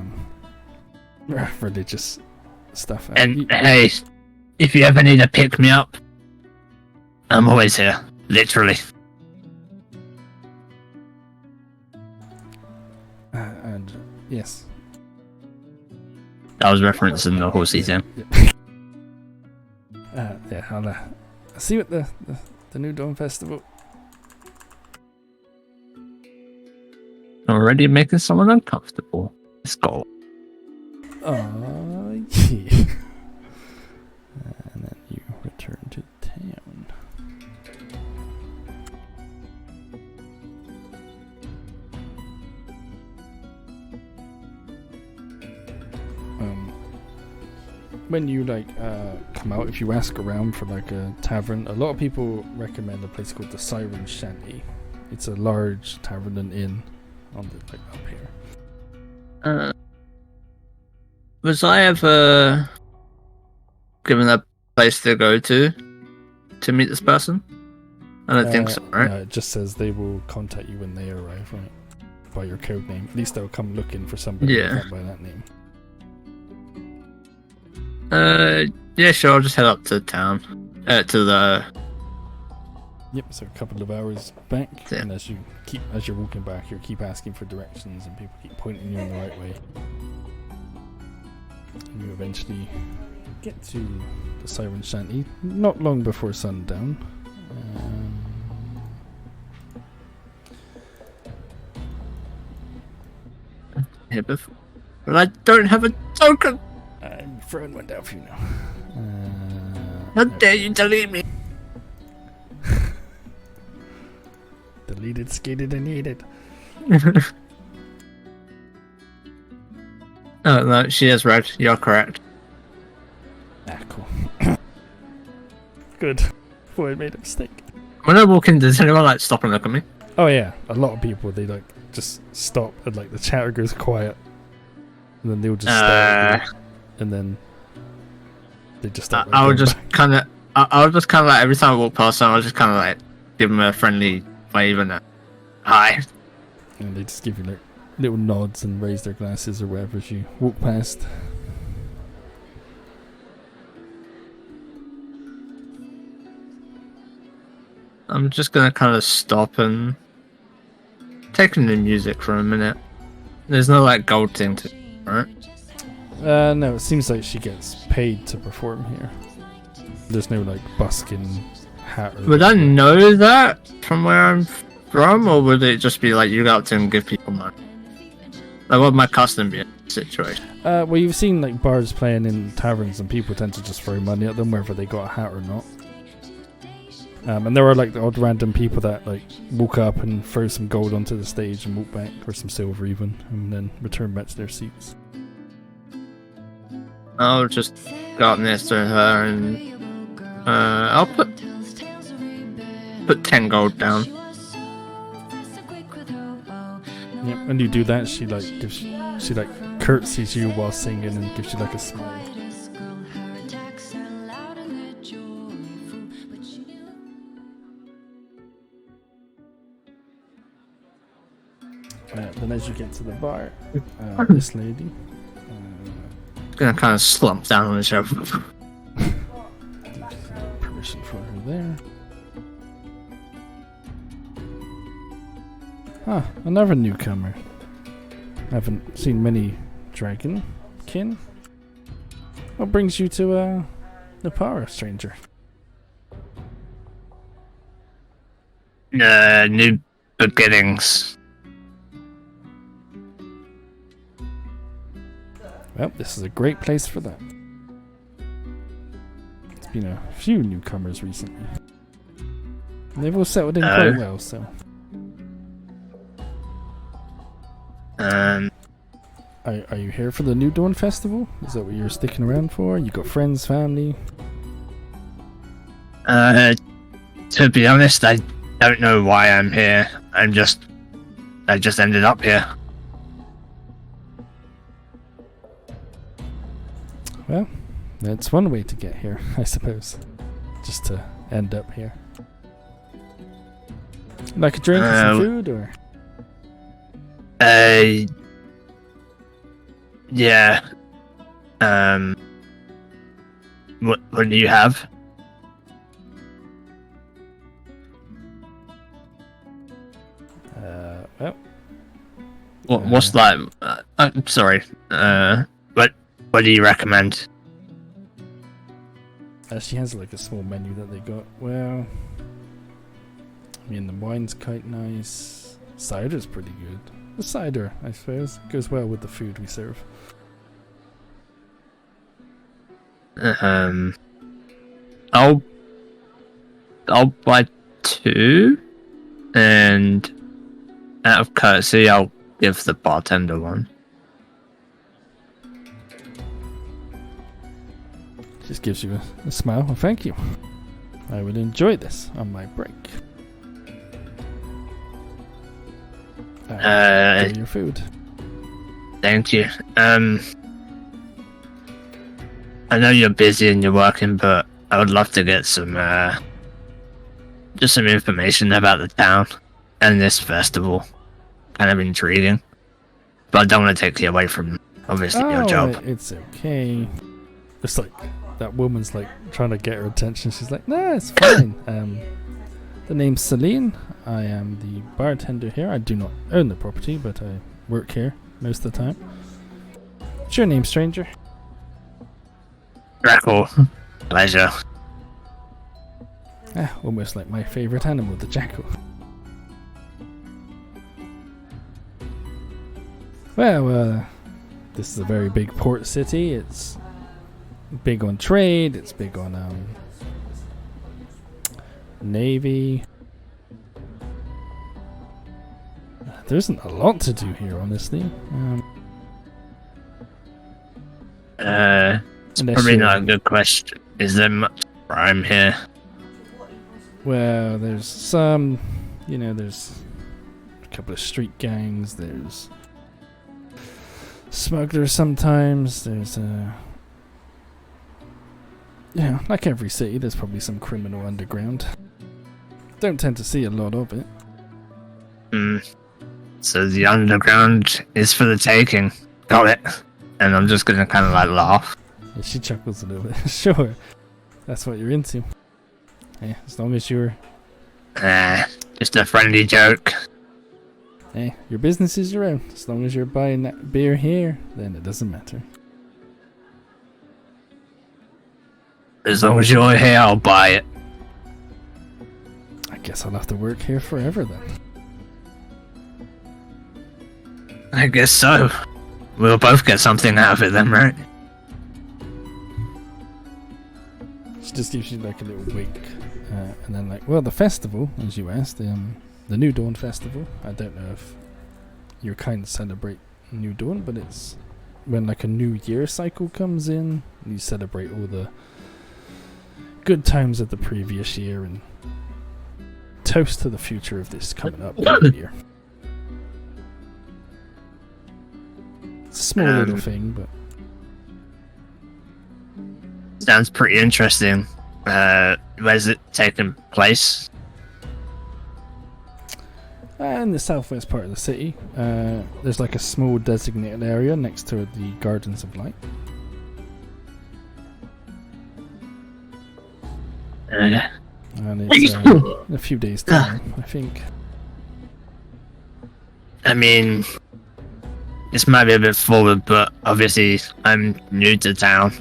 religious stuff. And hey, if you ever need a pick me up, I'm always here, literally. And yes, I was referencing the horsey thing. Yeah, I'll see you at the New Dawn Festival. Already making someone uncomfortable. Let's go. Oh, yeah. And then you return to town. When you come out, if you ask around for like a tavern, a lot of people recommend a place called the Siren Shanty. It's a large tavern and inn on the up here. Was I ever given a place to go to meet this person? I don't think so, right? No, it just says they will contact you when they arrive, right? By your code name. At least they'll come looking for somebody by that name. Yeah, sure. I'll just head up to town. To the. Yep. So a couple of hours back, yeah. And as you're walking back, you keep asking for directions, and people keep pointing you in the right way. And you eventually get to the Siren Shanty, not long before sundown. Here before, but I don't have a token. I'm throwing one down for you now. How dare you delete me? Deleted, skated, and needed. Oh no, she is right. You're correct. Cool. Good. Boy, I made a mistake. When I walk in, does anyone stop and look at me? Oh yeah, a lot of people they just stop and the chatter goes quiet, and then they'll just stare at you, and then they just start. I would just kind of every time I walk past them, I would just kind of give them a friendly wave and a hi. And they just give you little nods and raise their glasses or whatever as you walk past. I'm just gonna kind of stop and take in the music for a minute. There's no gold thing to, right? No, it seems like she gets paid to perform here. There's no busking hat. Would I know that from where I'm from, or would it just be you go up to and give people money? What would my custom be in this situation? Well, you've seen bars playing in taverns, and people tend to just throw money at them, whether they got a hat or not. And there are like the odd random people that like walk up and throw some gold onto the stage and walk back, or some silver even, and then return back to their seats. I'll just go up next to her and I'll put 10 gold down. Yep, and you do that, she curtsies you while singing and gives you like a smile. Then as you get to the bar, this lady. Gonna kind of slump down on the shelf. Permission for her there. Another newcomer. Haven't seen many dragon kin. What brings you to the power, stranger? New beginnings. Well, this is a great place for that. It's been a few newcomers recently. And they've all settled in quite well, so. Are you here for the New Dawn Festival? Is that what you're sticking around for? You got friends, family? To be honest, I don't know why I'm here. I just ended up here. Well, that's one way to get here, I suppose. Just to end up here. Like a drink or some food, or? Yeah. What do you have? Well. What's that? I'm sorry. What do you recommend? She has like a small menu that they got. Well, I mean, the wine's quite nice. Cider's pretty good. The cider, I suppose, goes well with the food we serve. I'll buy 2, and out of courtesy, I'll give the bartender 1. Just gives you a smile. Well, thank you. I will enjoy this on my break. Enjoy your food. Thank you. I know you're busy and you're working, but I would love to get some just some information about the town and this festival. Kind of intriguing, but I don't want to take you away from obviously your job. It's okay. It's like that woman's like trying to get her attention. She's like, "No, it's fine." The name's Celine. I am the bartender here. I do not own the property, but I work here most of the time. What's your name, stranger? Dracul. Pleasure. Almost like my favorite animal, the jackal. Well, this is a very big port city. It's big on trade. It's big on navy. There isn't a lot to do here, honestly. It's probably not a good question. Is there much crime here? Well, there's some, there's a couple of street gangs. There's smugglers sometimes. There's like every city, there's probably some criminal underground. Don't tend to see a lot of it. So the underground is for the taking. Got it. And I'm just gonna kind of like laugh. Yeah, she chuckles a little bit. Sure, that's what you're into. Yeah, as long as you're... just a friendly joke. Hey, your business is your own. As long as you're buying that beer here, then it doesn't matter. As long as you're here, I'll buy it. I guess I'll have to work here forever then. I guess so. We'll both get something out of it then, right? She just gives you like a little wink. And then like, well, the festival, as you asked, the New Dawn Festival. I don't know if your kind celebrate New Dawn, but it's when like a new year cycle comes in. You celebrate all the good times of the previous year and toast to the future of this coming up year. It's a small little thing, but sounds pretty interesting. Where's it taking place? In the southwest part of the city. There's like a small designated area next to the Gardens of Light. And it's in a few days' time, I think. I mean, this might be a bit forward, but obviously I'm new to town.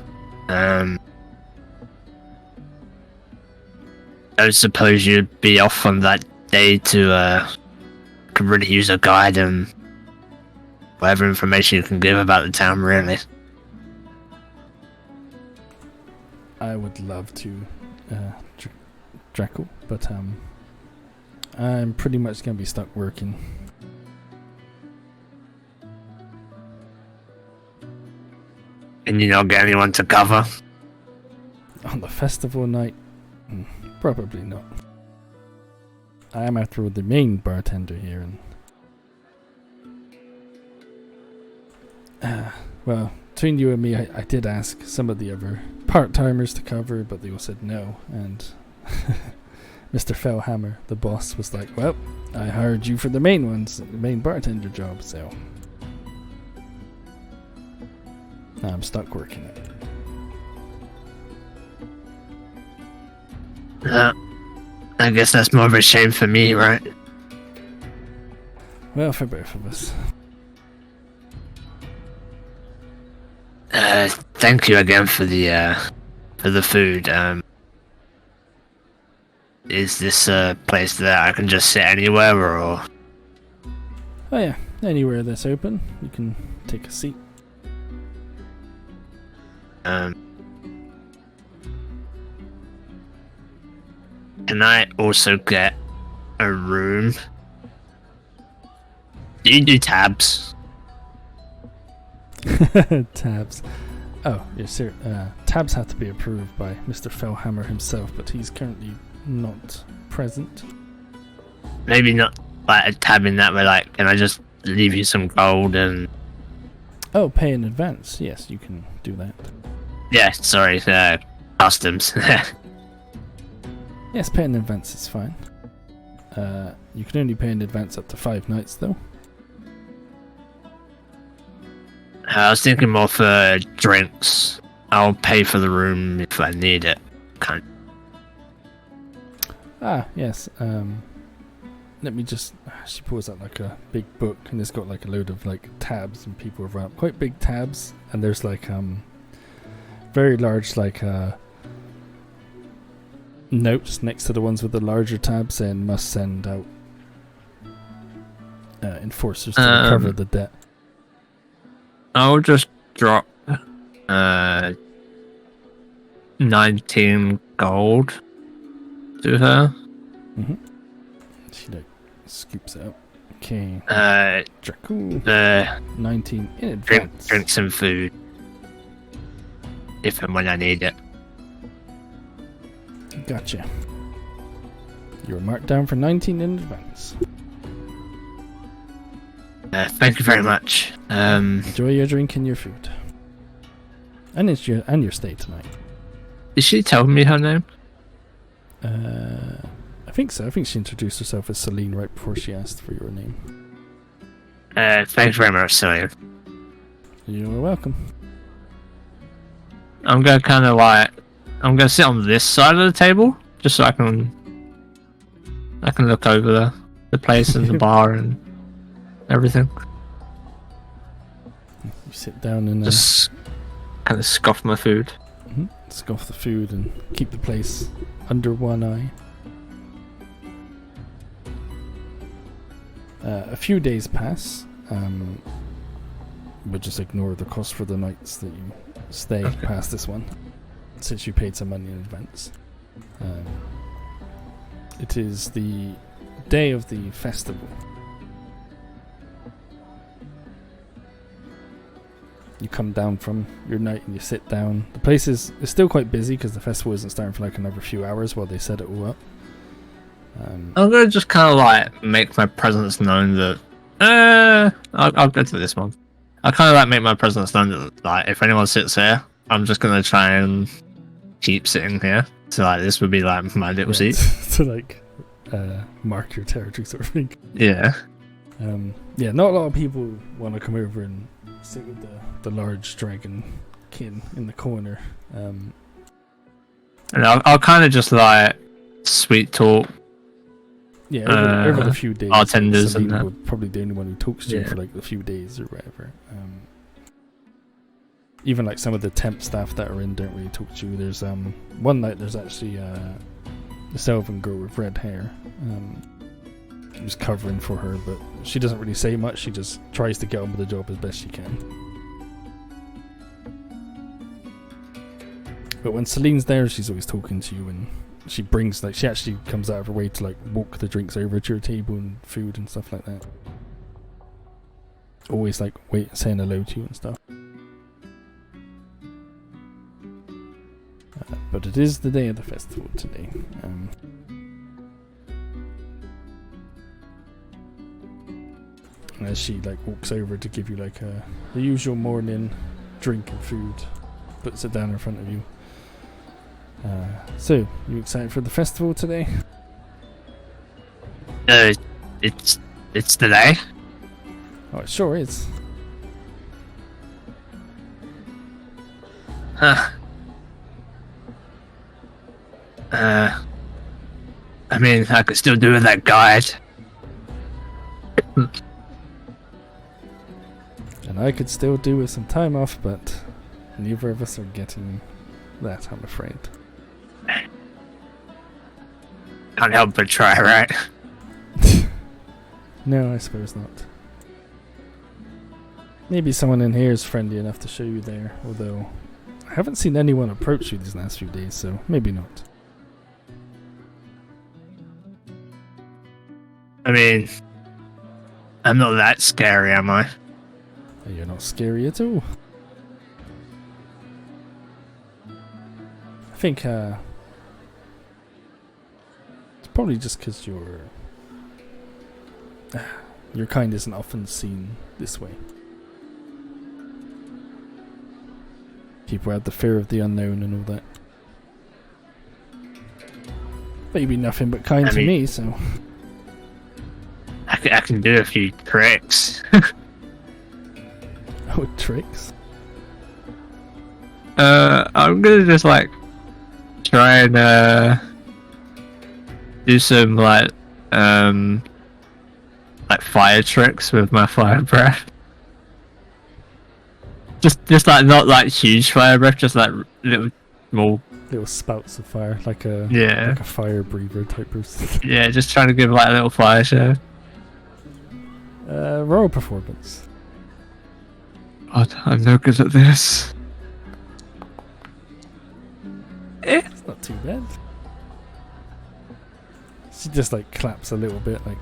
I suppose you'd be off on that day to could really use a guide and whatever information you can give about the town, really. I would love to, Dracul, but I'm pretty much gonna be stuck working. And you not get anyone to cover? On the festival night? Probably not. I am, after all, the main bartender here, and well, between you and me, I did ask some of the other part-timers to cover, but they all said no, and Mr. Fellhammer, the boss, was like, well, I hired you for the main ones, the main bartender job, so I'm stuck working it. I guess that's more of a shame for me, right? Well, for both of us. Thank you again for the food. Is this a place that I can just sit anywhere, or? Oh yeah, anywhere that's open, you can take a seat. Can I also get a room? Do you do tabs? Tabs. Oh, yes, sir. Tabs have to be approved by Mr. Fellhammer himself, but he's currently not present. Maybe not like a tab in that way, like, can I just leave you some gold and... Oh, pay in advance. Yes, you can do that. Yeah, sorry, customs. Yes, pay in advance is fine. You can only pay in advance up to 5 nights, though. I was thinking more for drinks. I'll pay for the room if I need it. Ah, yes. Let me just... She pulls out like a big book, and it's got like a load of like tabs, and people have wrapped quite big tabs, and there's like very large like notes next to the ones with the larger tabs saying must send out enforcers to recover the debt. I'll just drop 19 gold to her. Mm-hmm. She like scoops it up. Okay. Dracul. 19 in advance. Drink some food. If and when I need it. Gotcha. You're marked down for 19 in advance. Thank you very much. Enjoy your drink and your food. And it's your stay tonight. Did she tell me her name? I think so. I think she introduced herself as Celine right before she asked for your name. Thanks very much, Celine. You're welcome. I'm gonna sit on this side of the table, just so I can look over the place and the bar and everything. You sit down and just kind of scoff my food. Mm-hmm. Scoff the food and keep the place under one eye. A few days pass. We'll just ignore the cost for the nights that you stay past this one, since you paid some money in advance. It is the day of the festival. You come down from your night and you sit down. The place is still quite busy because the festival isn't starting for like another few hours while they set it all up. I'm gonna just kind of like make my presence known that. I'll go to this one. I kind of like make my presence known that like if anyone sits here, I'm just gonna try and keep sitting here. So like this would be like my little seat. To like mark your territory sort of thing. Yeah. Yeah, not a lot of people want to come over and sit with the large dragon kin in the corner. And I'll kind of just like sweet talk. Yeah, over the few days. Bartenders Celine and that. would probably the only one who talks to you for like a few days or whatever. Even like some of the temp staff that are in don't really talk to you. There's one night there's actually a Sylvan girl with red hair. Who's covering for her, but she doesn't really say much. She just tries to get on with the job as best she can. But when Celine's there, she's always talking to you, and she actually comes out of her way to like walk the drinks over to your table and food and stuff like that. Always like saying hello to you and stuff. But it is the day of the festival today. As she like walks over to give you like the usual morning drink and food, puts it down in front of you. So, you excited for the festival today? It's today. Oh, it sure is. Huh. I mean, I could still do with that guide. And I could still do with some time off, but neither of us are getting that, I'm afraid. Can't help but try, right? No, I suppose not. Maybe someone in here is friendly enough to show you there, although I haven't seen anyone approach you these last few days, so maybe not. I mean, I'm not that scary, am I? You're not scary at all. I think it's probably just because your kind isn't often seen this way. People have the fear of the unknown and all that. But you'd be nothing but kind to me, so... I can do a few tricks. Oh, tricks? I'm gonna just like try and do some like fire tricks with my fire breath. Just like not like huge fire breath, just like little small spouts of fire, like a fire breather type person. Yeah, just trying to give like a little fire show. Royal performance. God, I'm no good at this. It's not too bad. She just like claps a little bit, like,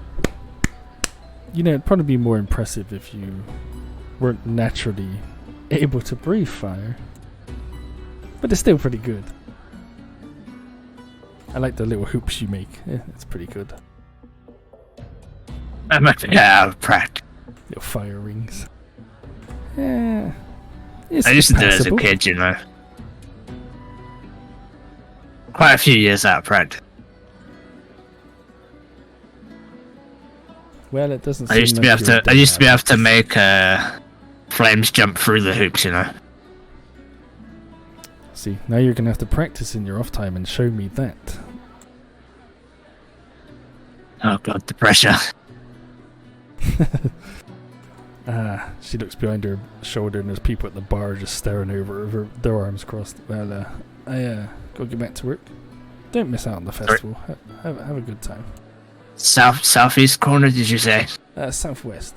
you know, it'd probably be more impressive if you weren't naturally able to breathe fire, but it's still pretty good. I like the little hoops you make. Yeah, it's pretty good. I'm actually out of practice. Little fire rings. Yeah, I used to do it as a kid, you know. Quite a few years out of practice. Well, it doesn't. I used to be able to make flames jump through the hoops, you know. See, now you're gonna have to practice in your off time and show me that. Oh god, the pressure. She looks behind her shoulder and there's people at the bar just staring over her, their arms crossed. Well, I gotta get back to work. Don't miss out on the festival. Have a good time. Southeast corner, did you say? Southwest.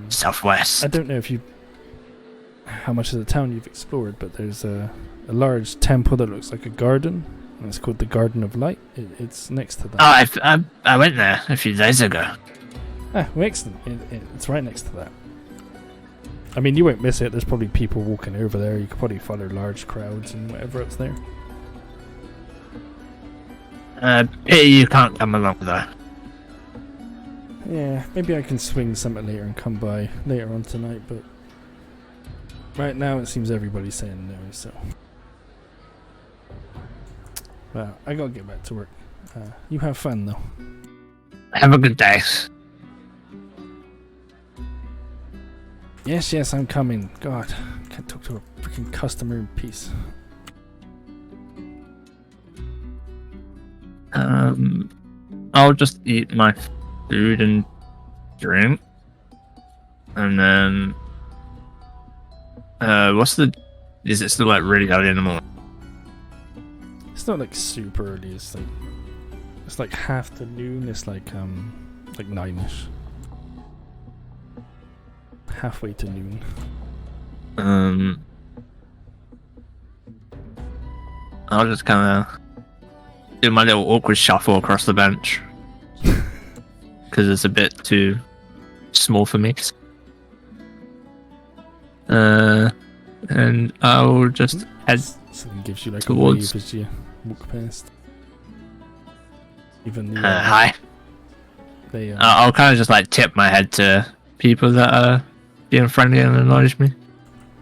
Southwest. I don't know how much of the town you've explored, but there's a large temple that looks like a garden And it's called the Garden of Light. It's next to that. Oh, I went there a few days ago. Ah, well, excellent. It's right next to that. I mean, you won't miss it. There's probably people walking over there. You could probably follow large crowds and whatever else there. Pity you can't come along though. Yeah, maybe I can swing something later and come by later on tonight, but right now it seems everybody's saying no, so. Well, I gotta get back to work. You have fun though. Have a good day. Yes, I'm coming. God, can't talk to a freaking customer in peace. I'll just eat my food and drink, and then is it still like really early in the morning? It's not like super early. It's like half to noon. It's like 9ish. Halfway to noon. I'll just kind of do my little awkward shuffle across the bench because it's a bit too small for me. And I'll just head Something gives you like towards... a wave as you walk past. Even the, hi. They, I'll kind of just like tip my head to people that are being friendly and acknowledge me.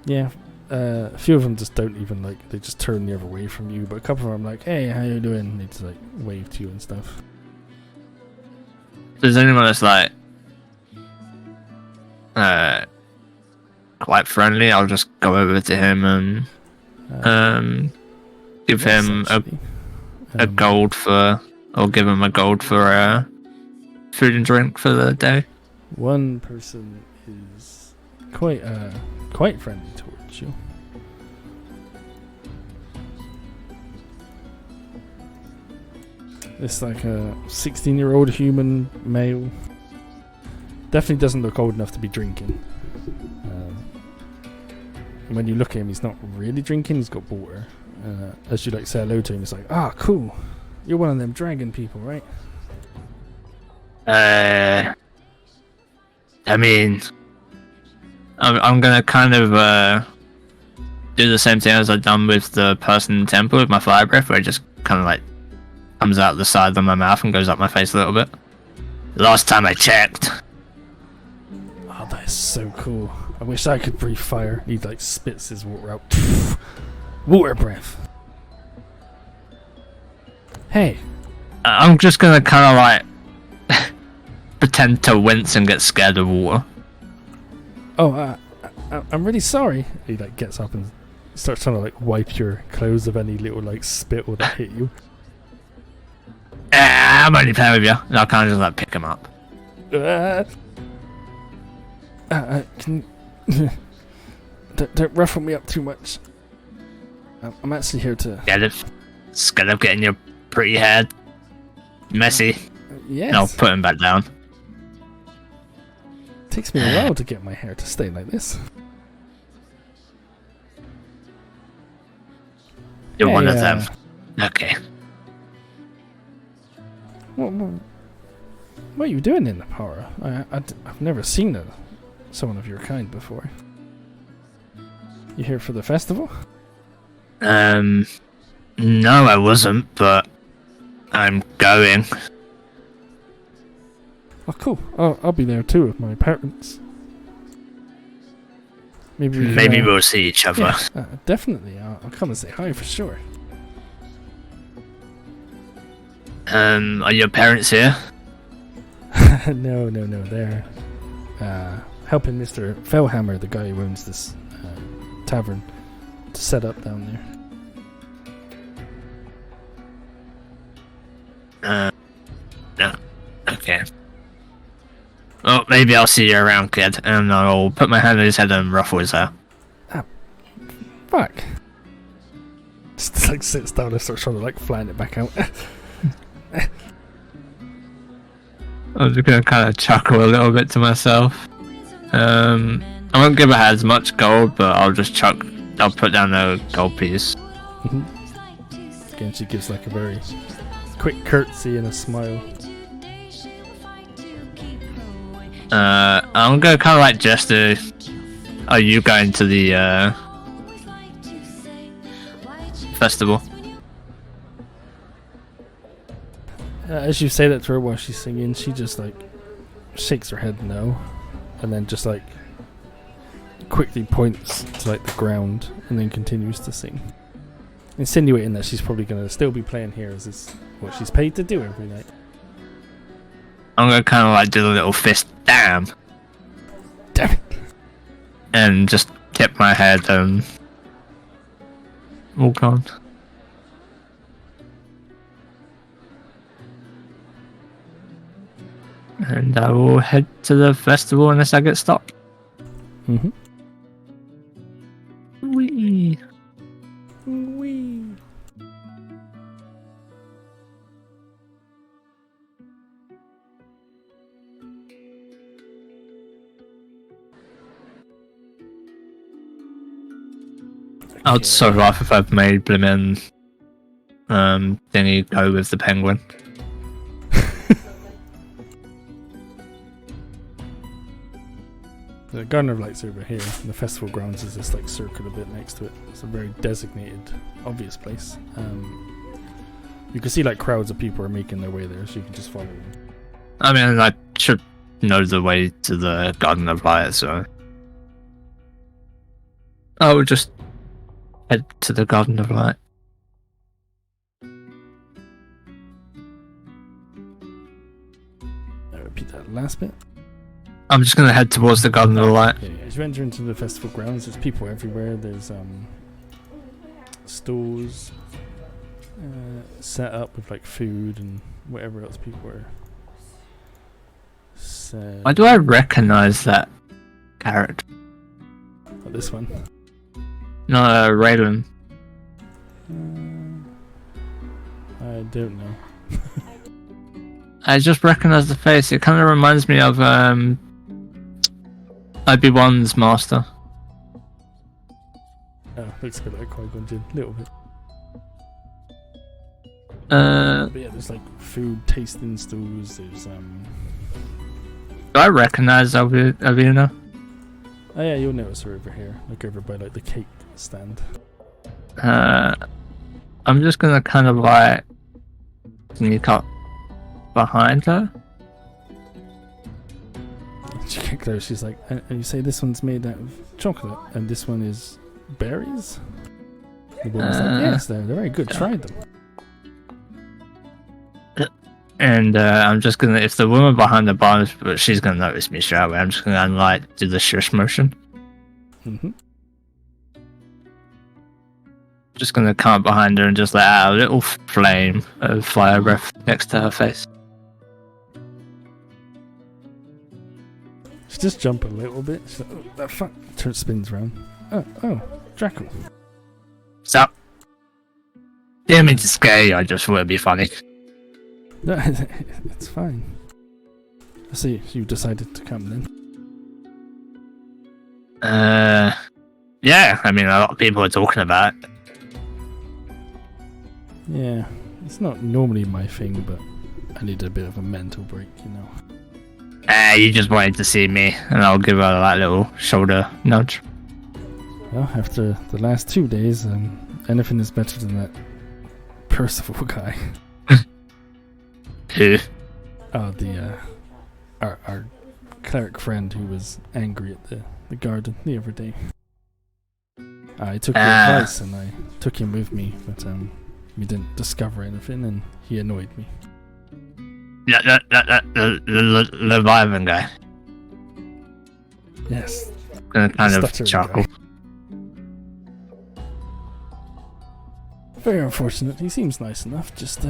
Yeah, a few of them just don't even they just turn the other way from you, but a couple of them are like, hey, how you doing? And they just like wave to you and stuff. If there's anyone that's like quite friendly, I'll just go over to him and give him a gold for, or give him a gold for food and drink for the day. One person is quite friendly towards you. It's like a 16-year-old human male. Definitely doesn't look old enough to be drinking. When you look at him, he's not really drinking. He's got water. As you say hello to him, it's like, ah, cool. You're one of them dragon people, right? I mean, I'm gonna kind of do the same thing as I've done with the person in the temple with my fire breath, where it just kind of like comes out the side of my mouth and goes up my face a little bit. Last time I checked. Oh, that is so cool. I wish I could breathe fire. He spits his water out. Water breath. Hey. I'm just gonna kind of pretend to wince and get scared of water. Oh, I'm really sorry. He gets up and starts trying to wipe your clothes of any little spittle that hit you. I'm only playing with you. And I'll kind of just pick him up. Can don't ruffle me up too much. I'm actually here to Scared of getting your pretty head messy. Yes. And I'll put him back down. Takes me a while to get my hair to stay like this. You're one of them. Okay. What are you doing in the Para? I've never seen someone of your kind before. You here for the festival? No, I wasn't, but I'm going. Oh, cool. I'll be there too with my parents. Maybe we'll see each other. Yeah, definitely. I'll come and say hi for sure. Are your parents here? No. They're helping Mr. Fellhammer, the guy who owns this tavern, to set up down there. No. Okay. Well, maybe I'll see you around, kid, and I'll put my hand on his head and ruffle his hair. Ah, fuck. Just sits down and starts trying to flatten it back out. I'm just gonna kind of chuckle a little bit to myself. I won't give her as much gold, but I'll put down a gold piece. again, she gives like a very quick curtsy and a smile. I'm gonna kind of like gesture. Are you going to the festival? As you say that to her while she's singing, she just like shakes her head no, and then just like quickly points to like the ground and then continues to sing, insinuating that she's probably gonna still be playing here as is what she's paid to do every night. I'm gonna kind of like do the little fist, damn it, and just tip my head and walk on. And I will head to the festival unless I get stopped. Mm-hmm. Wee. Wee. I'd so rough if I've made Blimmin thingy go with the penguin. The Garden of Lights over here, and the festival grounds is this like circle a bit next to it. It's a very designated, obvious place. You can see like crowds of people are making their way there, so you can just follow them. I mean, I should know the way to the Garden of Light, so I would just head to the Garden of Light. I repeat that last bit. I'm just gonna head towards the Garden of Light. Yeah, as you enter into the festival grounds, there's people everywhere. There's stores set up with like food and whatever else people are. Why do I recognize that character? Oh, this one. No, Raylan. I don't know. I just recognize the face. It kind of reminds me of Obi-Wan's master. Oh, looks good like Qui-Gon Jinn, a little bit. But yeah, there's like food tasting stores. There's Do I recognize Avina? Oh yeah, you'll notice her over here, like over by like the cake stand. I'm just gonna kind of like sneak up behind her. She kicked her. She's like, and you say this one's made out of chocolate, and this one is berries. The woman's like, yes, they're very good. Try them. And I'm just gonna, if the woman behind the bar, but she's gonna notice me straight away. I'm just gonna like do the shush motion. Mm-hmm. Just gonna come up behind her and just let out a little flame of fire breath next to her face. She just jump a little bit. She's like, oh, that fuck. Spins around. Oh, Dracul. Stop. Didn't mean to scare you. I just thought it'd be funny. No, it's fine. I see you decided to come then. Yeah. I mean, a lot of people are talking about it. Yeah, it's not normally my thing, but I need a bit of a mental break, you know. You just wanted to see me, and I'll give her that little shoulder nudge. Well, after the last 2 days, anything is better than that Percival guy. Who? Oh, our cleric friend who was angry at the garden the other day. I took your advice and I took him with me, but we didn't discover anything, and he annoyed me. Yeah, the Leviathan guy. Yes. Gonna kind of chuckle. Very unfortunate. He seems nice enough. Just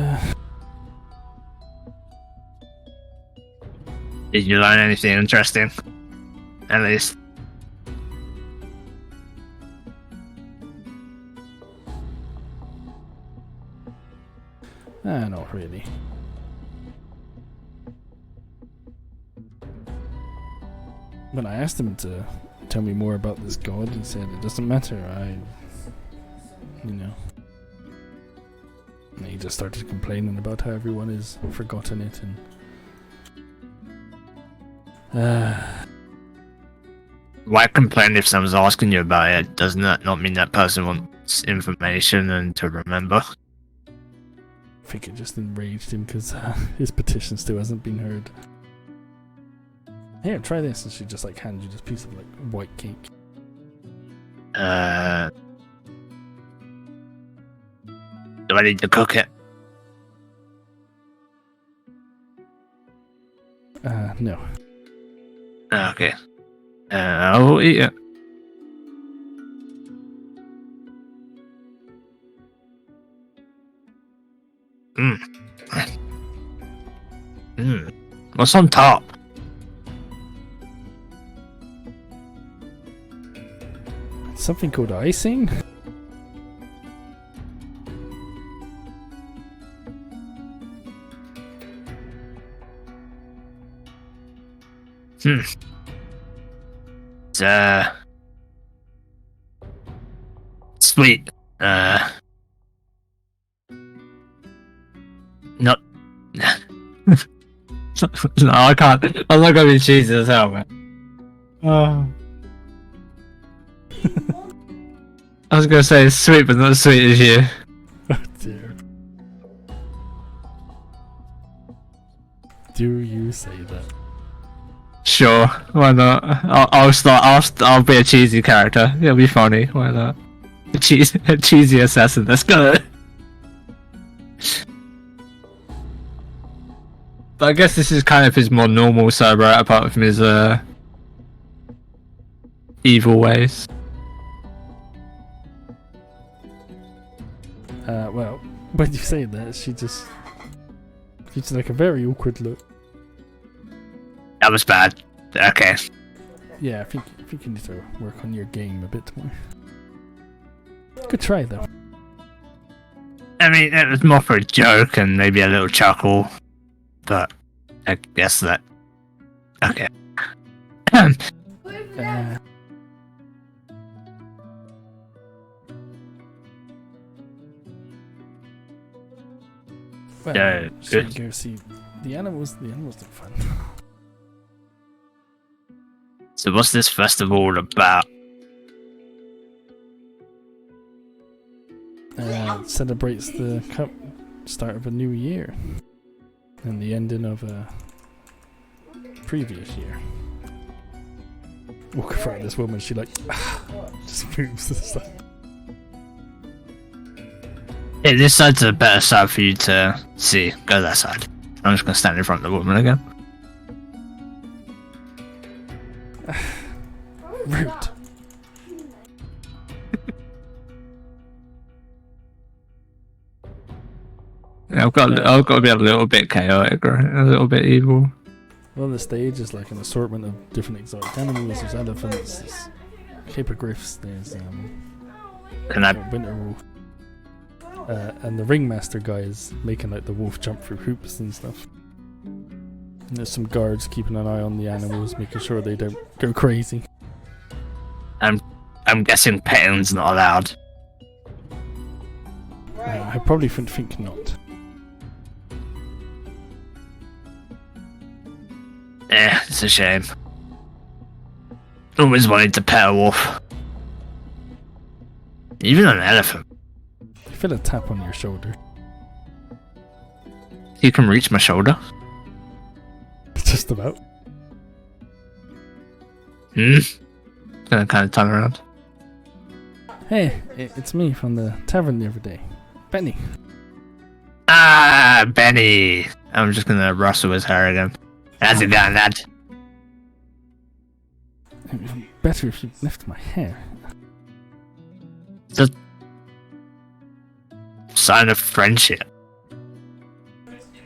Did you learn anything interesting? At least. Not really. When I asked him to tell me more about this god, he said it doesn't matter. You know. And he just started complaining about how everyone has forgotten it and Why complain if someone's asking you about it? Doesn't that not mean that person wants information and to remember? I think it just enraged him because his petition still hasn't been heard. Here, try this, and she just like hands you this piece of like white cake. Do I need to cook it? No. Okay. I'll eat it. What's on top? Something called icing? It's sweet. Not. No, I can't. I'm not gonna be cheesy as hell, man. I was gonna say it's sweet, but not as sweet as you. Oh dear. Do you say that? Sure, why not? I'll be a cheesy character. It'll be funny. Why not? A cheesy assassin. Let's go. But I guess this is kind of his more normal side, right? Apart from his evil ways. Well, when you say that, she just gives like a very awkward look. That was bad. Okay. Yeah, I think you need to work on your game a bit more. Good try though. I mean, it was more for a joke and maybe a little chuckle, but I guess that. Okay. Well, Yeah, should good. we go see the animals? The animals look fun. So what's this festival all about? Celebrates the start of a new year and the ending of a previous year. Walk in front of this woman, she like just moves and stuff. Hey, this side's a better side for you to see. Go that side. I'm just gonna stand in front of the woman again. Rude. Yeah, I've got to be a little bit chaotic, right? A little bit evil. Well, the stage is like an assortment of different exotic animals. There's elephants, there's hippogriffs, there's Can I? winter wolf. And the ringmaster guy is making like the wolf jump through hoops and stuff. And there's some guards keeping an eye on the animals, making sure they don't go crazy. I'm guessing petting's not allowed. I probably think not. It's a shame. Always wanted to pet a wolf. Even an elephant. You feel a tap on your shoulder. You can reach my shoulder. Just about. Gonna kind of turn around. Hey, it's me from the tavern the other day. Benny. Ah, Benny. I'm just gonna rustle his hair again. How's it going, lad? Better if you lift my hair. Just sign of friendship.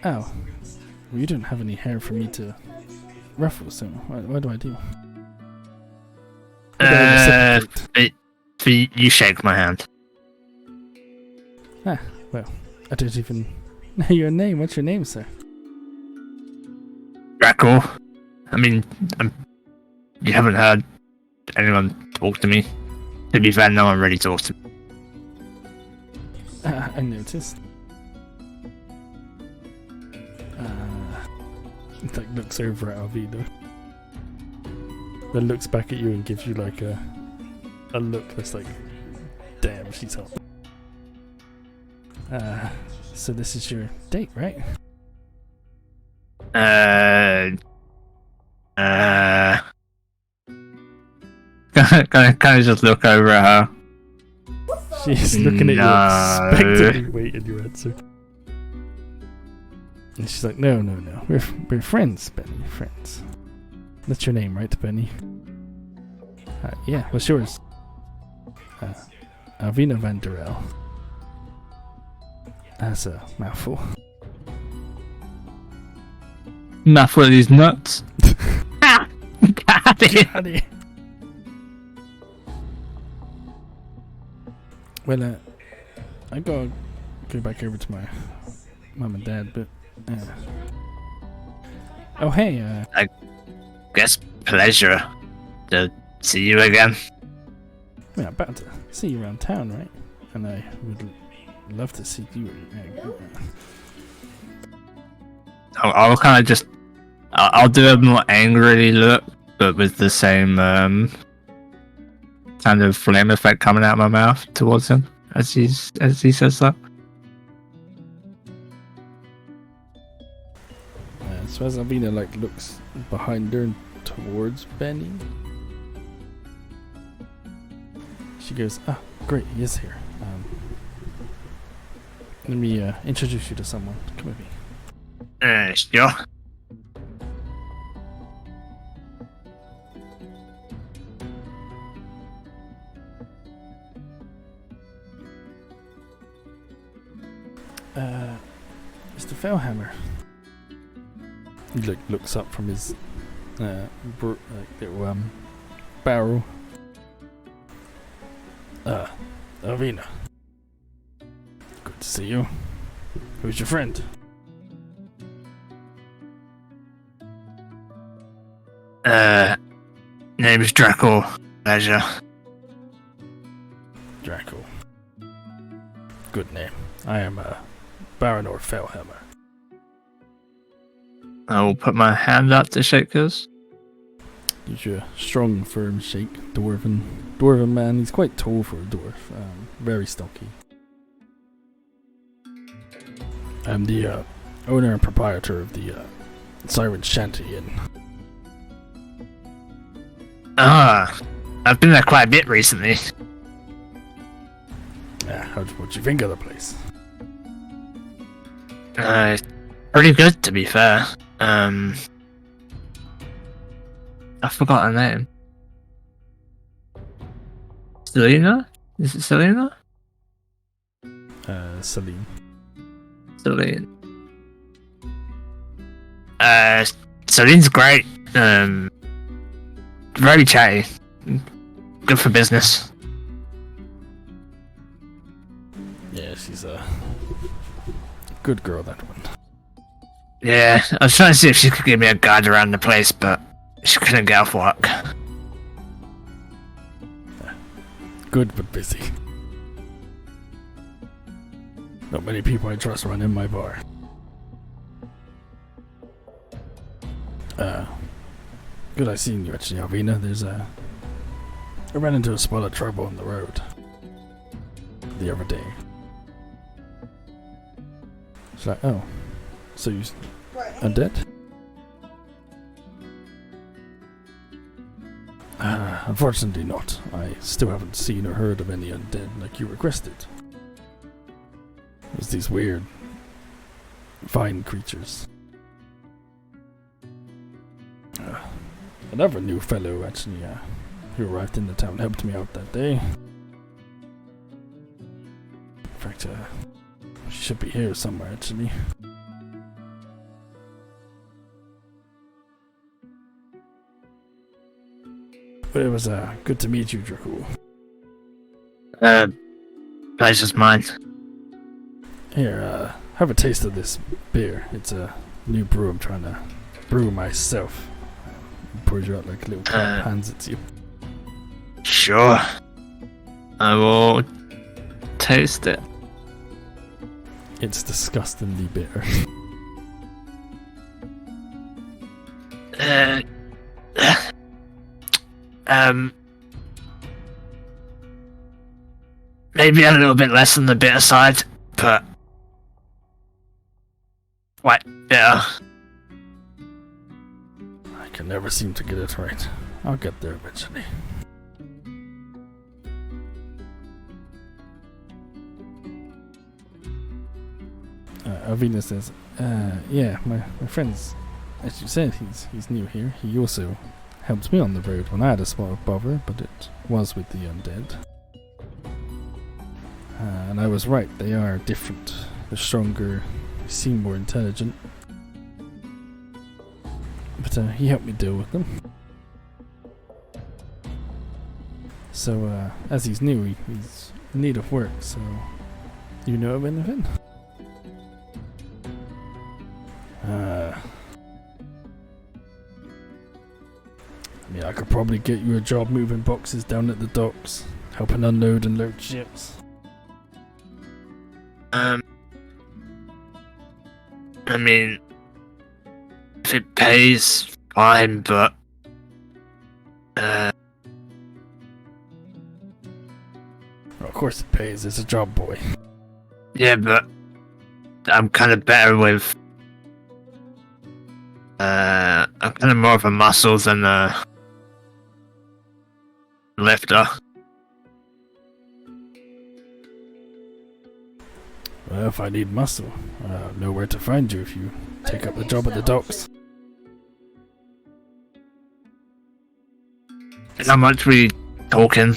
Oh. Well, you don't have any hair for me to ruffle, so what do I do? You shake my hand. Ah, well, I don't even know your name. What's your name, sir? Dracul. I mean, you haven't heard anyone talk to me. To be fair, no one really talks to me. I noticed. It like looks over at Alvina. Then looks back at you and gives you like a look that's like, damn, she's hot. So this is your date, right? Kind of just look over at her. She's looking at you expectantly waiting your answer. And she's like, no. We're friends, Benny, friends. That's your name, right, Benny? Yeah, what's yours? Alvina Van Der El. That's a mouthful. Mouthful of these nuts. Got it. Well, I gotta go back over to my mum and dad, but oh hey, I guess pleasure to see you again. Yeah, about to see you around town, right? And I would love to see you. I'll kind of just I'll do a more angrily look, but with the same kind of flame effect coming out of my mouth towards him as he says that. So as Alvina like looks behind her and towards Benny, she goes, "Ah, great, he is here. Let me introduce you to someone. Come with me." Sure. Mr. Fellhammer. He like looks up from his little barrel. Alvina. Good to see you. Who's your friend? Name's Dracul. Pleasure. Dracul. Good name. I am Baronor Fellhammer. I will put my hand out to shake his. He's a strong, firm shake. Dwarven man. He's quite tall for a dwarf. Very stocky. I'm the owner and proprietor of the Siren Shanty Inn. I've been there quite a bit recently. Yeah, what'd you think of the place? Pretty good, to be fair. I forgot her name. Selena? Is it Selena? Celine. Celine. Celine's great. Very chatty. Good for business. Yeah, she's a good girl, that one. Yeah, I was trying to see if she could give me a guide around the place, but she couldn't get off work. Good but busy. Not many people I trust run in my bar. Good I seen you actually, Alvina. I ran into a spot of trouble on the road the other day. She's like, oh, so you undead? Unfortunately not. I still haven't seen or heard of any undead like you requested. It was these weird vine creatures. Another new fellow actually who arrived in the town helped me out that day. In fact, she should be here somewhere actually. But it was good to meet you, Dracul. Pleasure's mine. Here, have a taste of this beer. It's a new brew I'm trying to brew myself. Pours you out like a little cup, hands it to you. Sure. I will taste it. It's disgustingly bitter. Uh, um, maybe a little bit less on the bitter side, but quite bitter. I can never seem to get it right. I'll get there eventually. Alvina says, yeah, my friend's, as you said, he's new here. He also helped me on the road when I had a small bother, but it was with the undead. And I was right, they are different. They're stronger, they seem more intelligent. But he helped me deal with them. So, as he's new, he's in need of work, so... You know of anything? I mean, I could probably get you a job moving boxes down at the docks, helping unload and load ships. I mean, if it pays, fine, but Well, of course it pays. It's a job, boy. yeah, but I'm kind of better with. I'm kind of more of a muscle than a lifter. Well, if I need muscle, I know where to find you if you take up the job at the docks. How much we talking?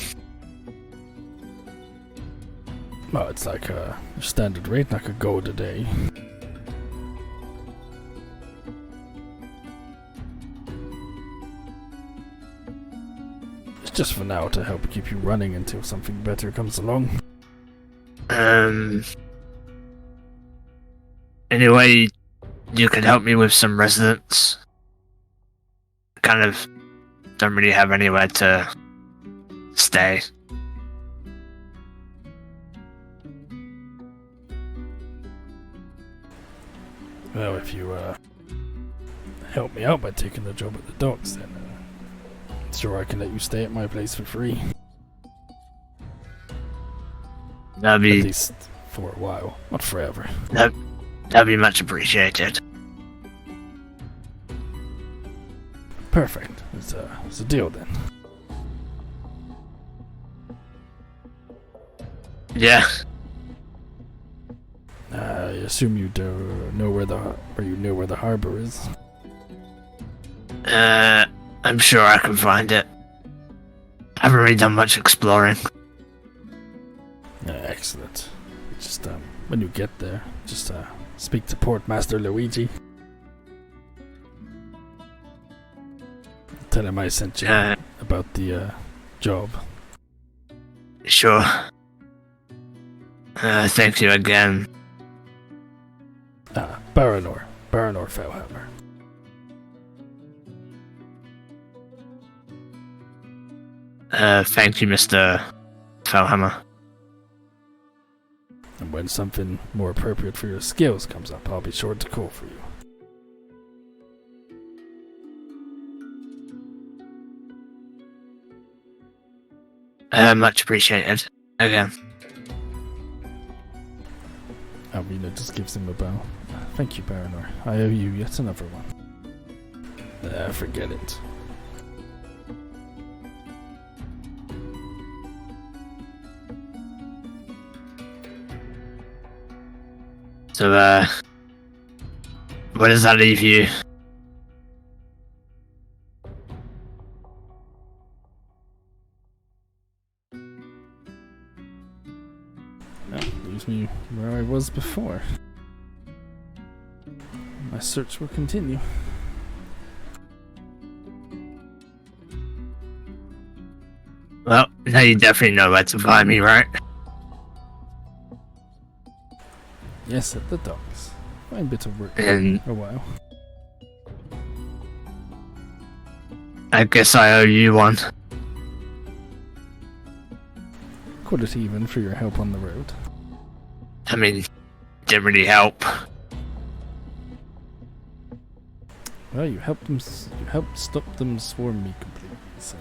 Well, it's like a standard rate, like a gold a day. It's just for now to help keep you running until something better comes along. Anyway, you could help me with some residents. Kind of don't really have anywhere to stay. Well, if you help me out by taking the job at the docks, then sure I can let you stay at my place for free. That'd be At least for a while, not forever. that'd be much appreciated. Perfect. It's a deal then. Yeah. I assume you do know where the harbor is. I'm sure I can find it. I haven't really done much exploring. Excellent. Just when you get there, just speak to Portmaster Luigi. Tell him I sent you about the job. Sure. Thank you again. Baranor Fellhammer. Thank you, Mr. Fellhammer. And when something more appropriate for your skills comes up, I'll be sure to call for you. Much appreciated. Again. Alvina just gives him a bow. Thank you, Baranor. I owe you yet another one. Forget it. So, where does that leave you? No, leaves me where I was before. My search will continue. Well, now you definitely know where to find me, right? Yes, at the docks. Fine bit of work And for a while. I guess I owe you one. Could it even for your help on the road? I mean, didn't really help. Well, you helped them. You helped stop them swarm me completely. So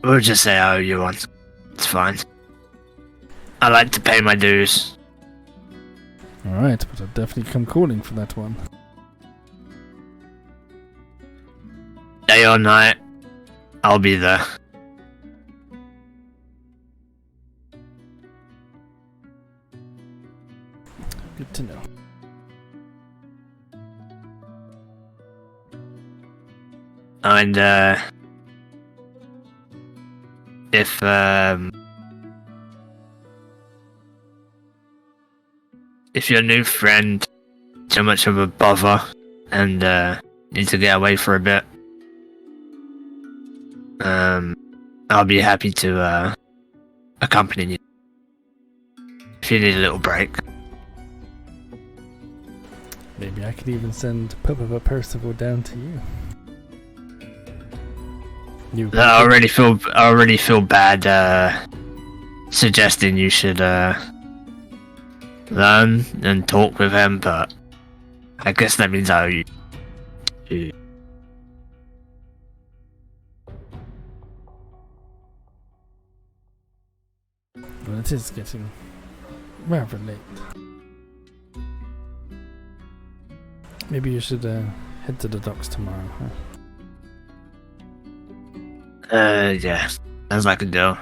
We'll just say I owe you one. It's fine. I like to pay my dues. all right, but I'll definitely come calling for that one. Day or night, I'll be there. Good to know. And if your new friend too much of a bother and need to get away for a bit, I'll be happy to accompany you if you need a little break. Maybe I could even send Papa Percival down to you. I already feel bad suggesting you should learn and talk with him, but I guess that means I owe you. Well, it is getting rather late. Maybe you should head to the docks tomorrow, huh? Yeah, sounds like a deal.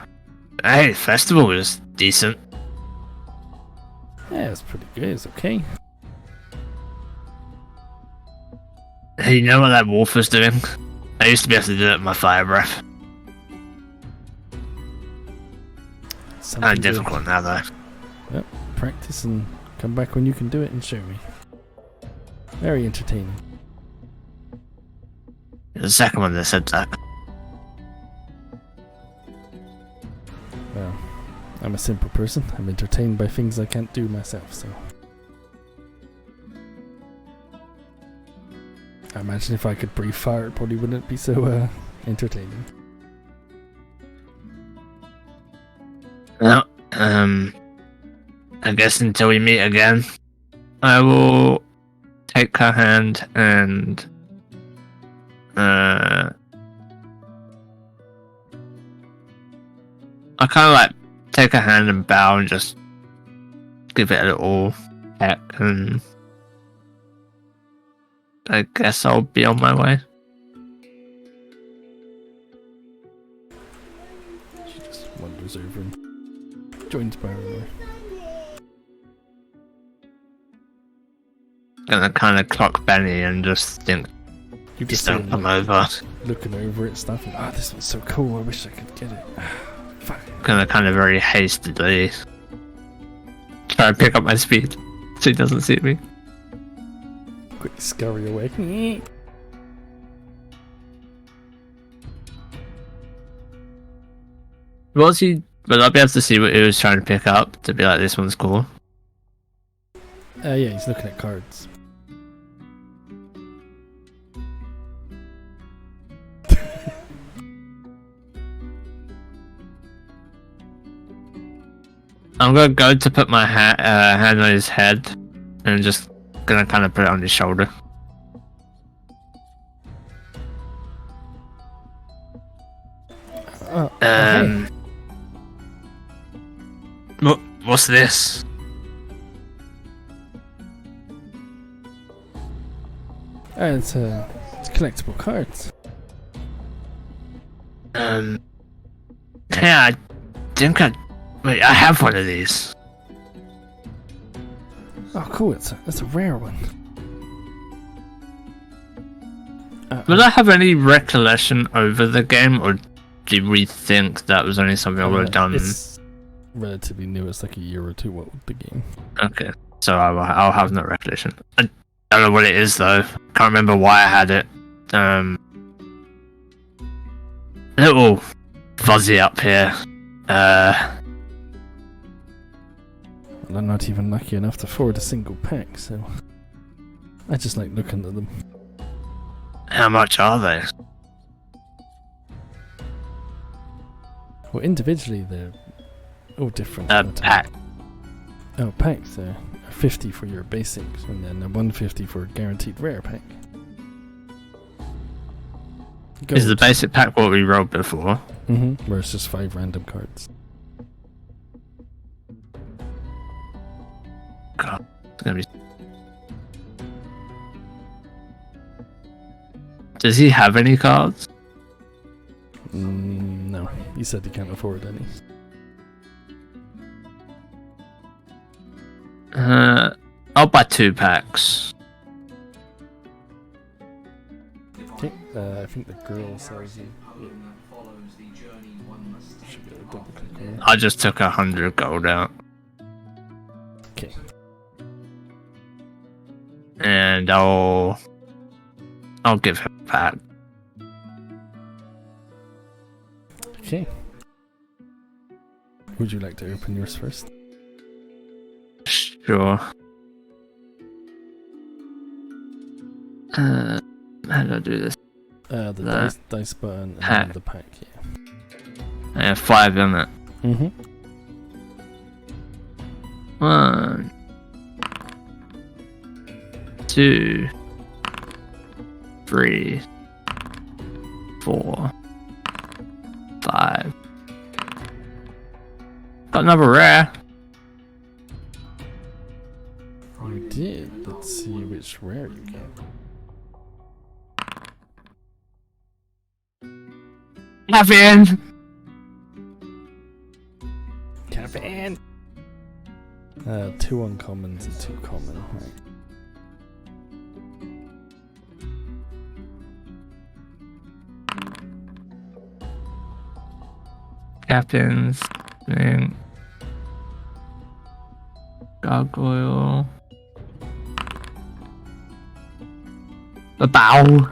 Hey, the festival was decent. Yeah, it's pretty good. It's okay. Hey, you know what that wolf was doing? I used to be able to do it with my fire breath. Kind of difficult now, though. Yep, practice and come back when you can do it and show me. Very entertaining. The second one that said that. Well, I'm a simple person. I'm entertained by things I can't do myself, so... I imagine if I could breathe fire, it probably wouldn't be so entertaining. Well, I guess until we meet again, I will take her hand and I kind of like take her hand and bow and just give it a little peck, and I guess I'll be on my way. She just wanders over and joins Barrow. Gonna kind of clock Benny and just think, You just don't come over. Looking over at stuff and, this one's so cool, I wish I could get it. Fuck. Gonna kind of very hastily try and pick up my speed so he doesn't see me. Quick scurry away. Will I be able to see what he was trying to pick up to be like, this one's cool? Yeah, he's looking at cards. I'm gonna go to put my hand on his head and just gonna kind of put it on his shoulder. Hey. What's this? It's collectible cards. Yeah, I think wait, I have one of these. Oh, cool! It's a rare one. Would I have any recollection over the game, or do we think that was only something I would have done? It's relatively new. It's like a year or two old, the game. Okay, so I'll have no recollection. I don't know what it is though. Can't remember why I had it. A little fuzzy up here. Well, I'm not even lucky enough to afford a single pack, so I just like looking at them. How much are they? Well, individually they're all different. Pack. Oh, packs are 50 for your basics, and then a 150 for a guaranteed rare pack. Is the basic pack what we rolled before? Where it's just 5 random cards. God, it's gonna be. Does he have any cards? No, he said he can't afford any. I'll buy 2 packs. Okay, I think the girl sells you. Should get a double click on that. I just took 100 gold out. Okay. And I'll give him a pack. Okay. Would you like to open yours first? Sure. How do I do this? The dice button and pack. then the pack, yeah. I have 5 in it. 1, 2, 3, 4, 5. Got another rare. You did. Let's see which rare you get. Caffeine. Caffeine. 2 uncommons and 2 common. Right. Captains. Thing. Gargoyle. A bow.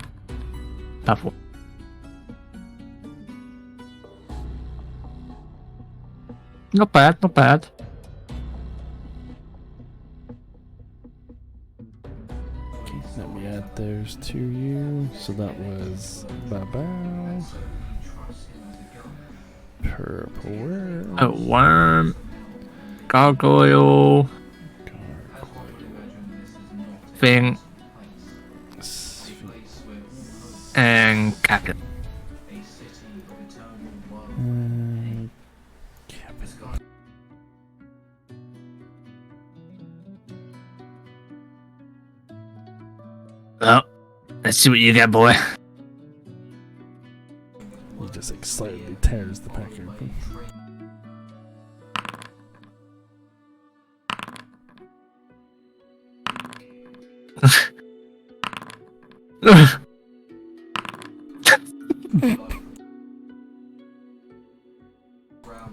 Purple. Not bad, not bad. Okay, let me add those to you. So that was Babao. Purple worm. A worm. Gargoyle. Thing. And captain. Well, let's see what you got, boy. He just excitedly tears the pack open.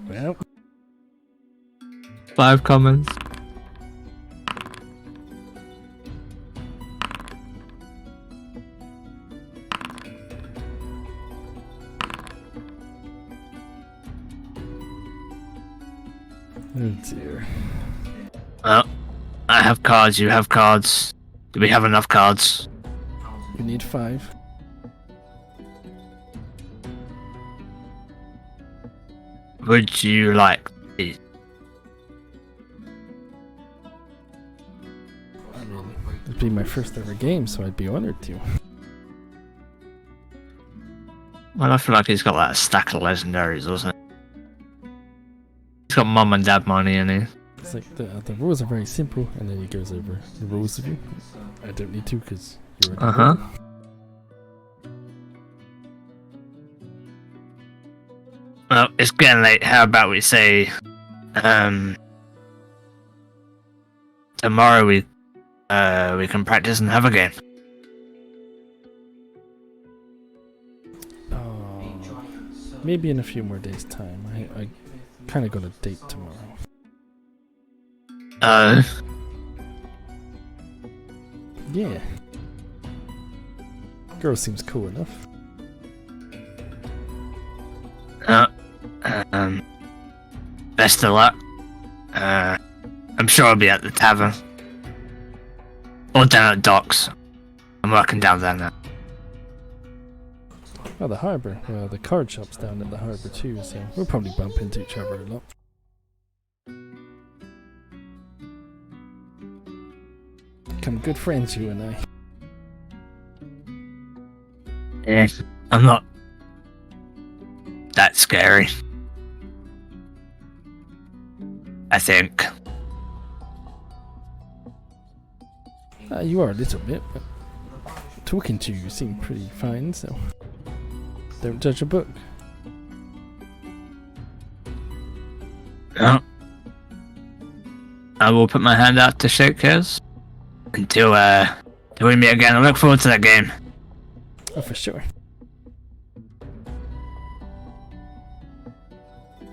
Well, 5 commons. oh dear. Well, I have cards, you have cards. Do we have enough cards? You need 5. Would you like these? I mean, it'd be my first ever game, so I'd be honored to. Well, I feel like he's got like a stack of legendaries, doesn't he? He's got mum and dad money in he. It's like the rules are very simple, and then he goes over the rules with you. I don't need to because you're already there. Well, it's getting late. How about we say, tomorrow we can practice and have a game. Maybe in a few more days' time. I kind of got a date tomorrow. Yeah. Girl seems cool enough. Best of luck. I'm sure I'll be at the tavern. Or down at docks. I'm working down there now. Oh, the harbour. Well, the card shop's down at the harbour too, so we'll probably bump into each other a lot. good friends, you and I. Yeah, I'm not that scary. I think. You are a little bit, but talking to you seem pretty fine, so don't judge a book. No. I will put my hand out to shake his until we meet again. I look forward to that game. Oh, for sure.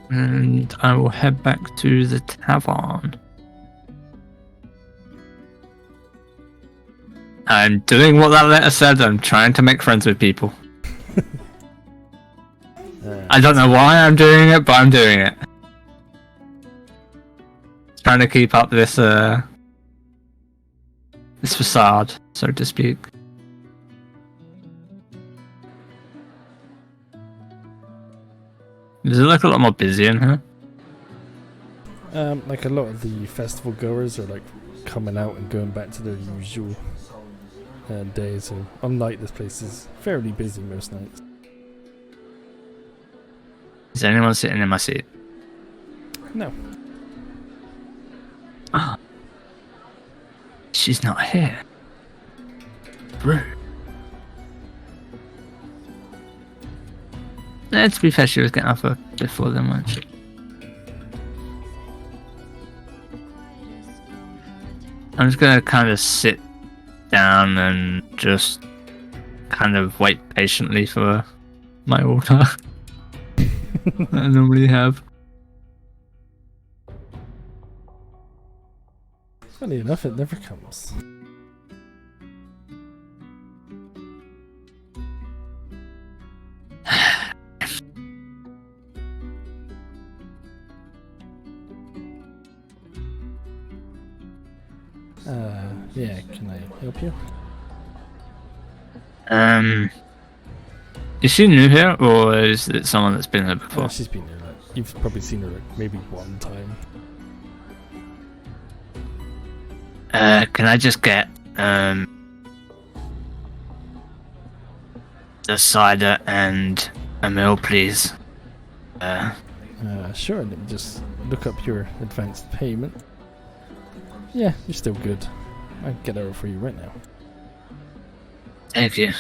And I will head back to the tavern. I'm doing what that letter said. I'm trying to make friends with people. I don't know why I'm doing it, but I'm doing it. Trying to keep up this this facade, so to speak. Does it look a lot more busy in here? Like a lot of the festival goers are like coming out and going back to their usual days. So unlike this place is fairly busy most nights. Is anyone sitting in my seat? No. Ah. She's not here. Rude. To be fair, she was getting off before then, wasn't she? I'm just gonna kind of sit down and just kind of wait patiently for my order. I normally have. Funny enough, it never comes. Yeah, can I help you? Is she new here, or is it someone that's been here before? Oh, she's been here. Like, you've probably seen her like maybe one time. Can I just get the cider and a meal, please? Sure. Let me just look up your advanced payment. Yeah, you're still good. I can get over for you right now. Thank you.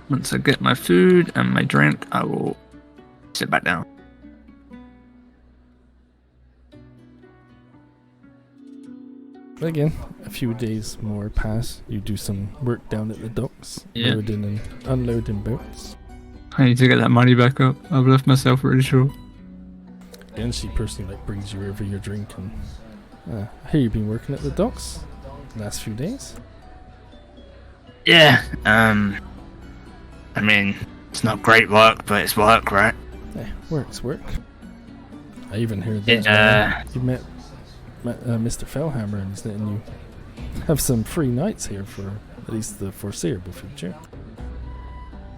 Once I get my food and my drink, I will sit back down. Again, a few days more pass. You do some work down at the docks, Yeah. loading and unloading boats. I need to get that money back up. I've left myself really short. And she personally like brings you over your drink. And I hear you've been working at the docks the last few days. Yeah, I mean, it's not great work, but it's work, right? Yeah, work's work. I even heard that you met Mr. Fellhammer and he's letting you have some free nights here for at least the foreseeable future.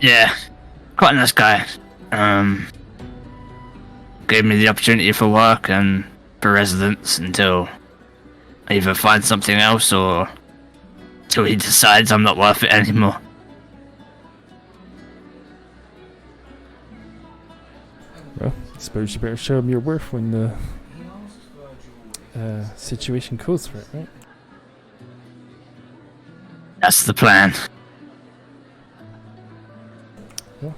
Yeah, quite a nice guy. Gave me the opportunity for work and for residence until I either find something else or till he decides I'm not worth it anymore. Well, I suppose you better show him your worth when the situation calls for it, right? That's the plan. Well,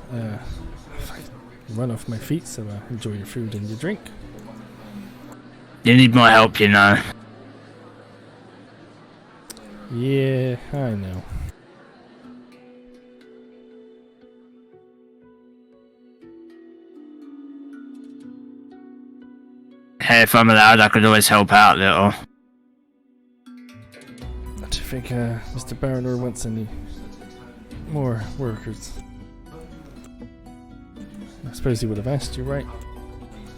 if I run off my feet, so enjoy your food and your drink. You need my help, you know. Yeah, I know. Hey, if I'm allowed, I could always help out a little. Do you think Mr. Baronor wants any more workers? I suppose he would have asked you, right?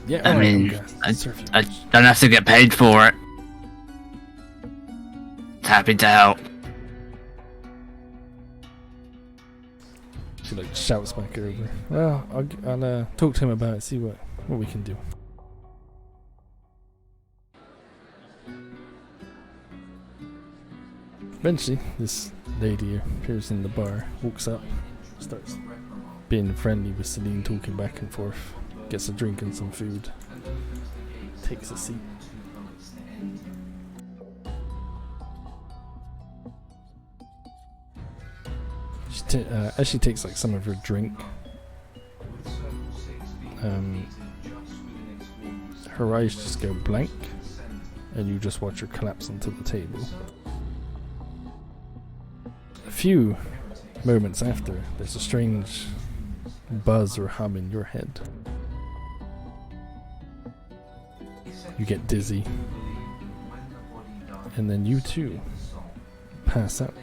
Yeah, I mean, I don't have to get paid for it. Happy to help. She like shouts back over. Well, I'll talk to him about it. See what we can do. Eventually, this lady appears in the bar, walks up, starts being friendly with Celine, talking back and forth, gets a drink and some food, takes a seat. As she takes like some of her drink, her eyes just go blank, and you just watch her collapse onto the table. A few moments after, there's a strange buzz or hum in your head. You get dizzy, and then you too pass out.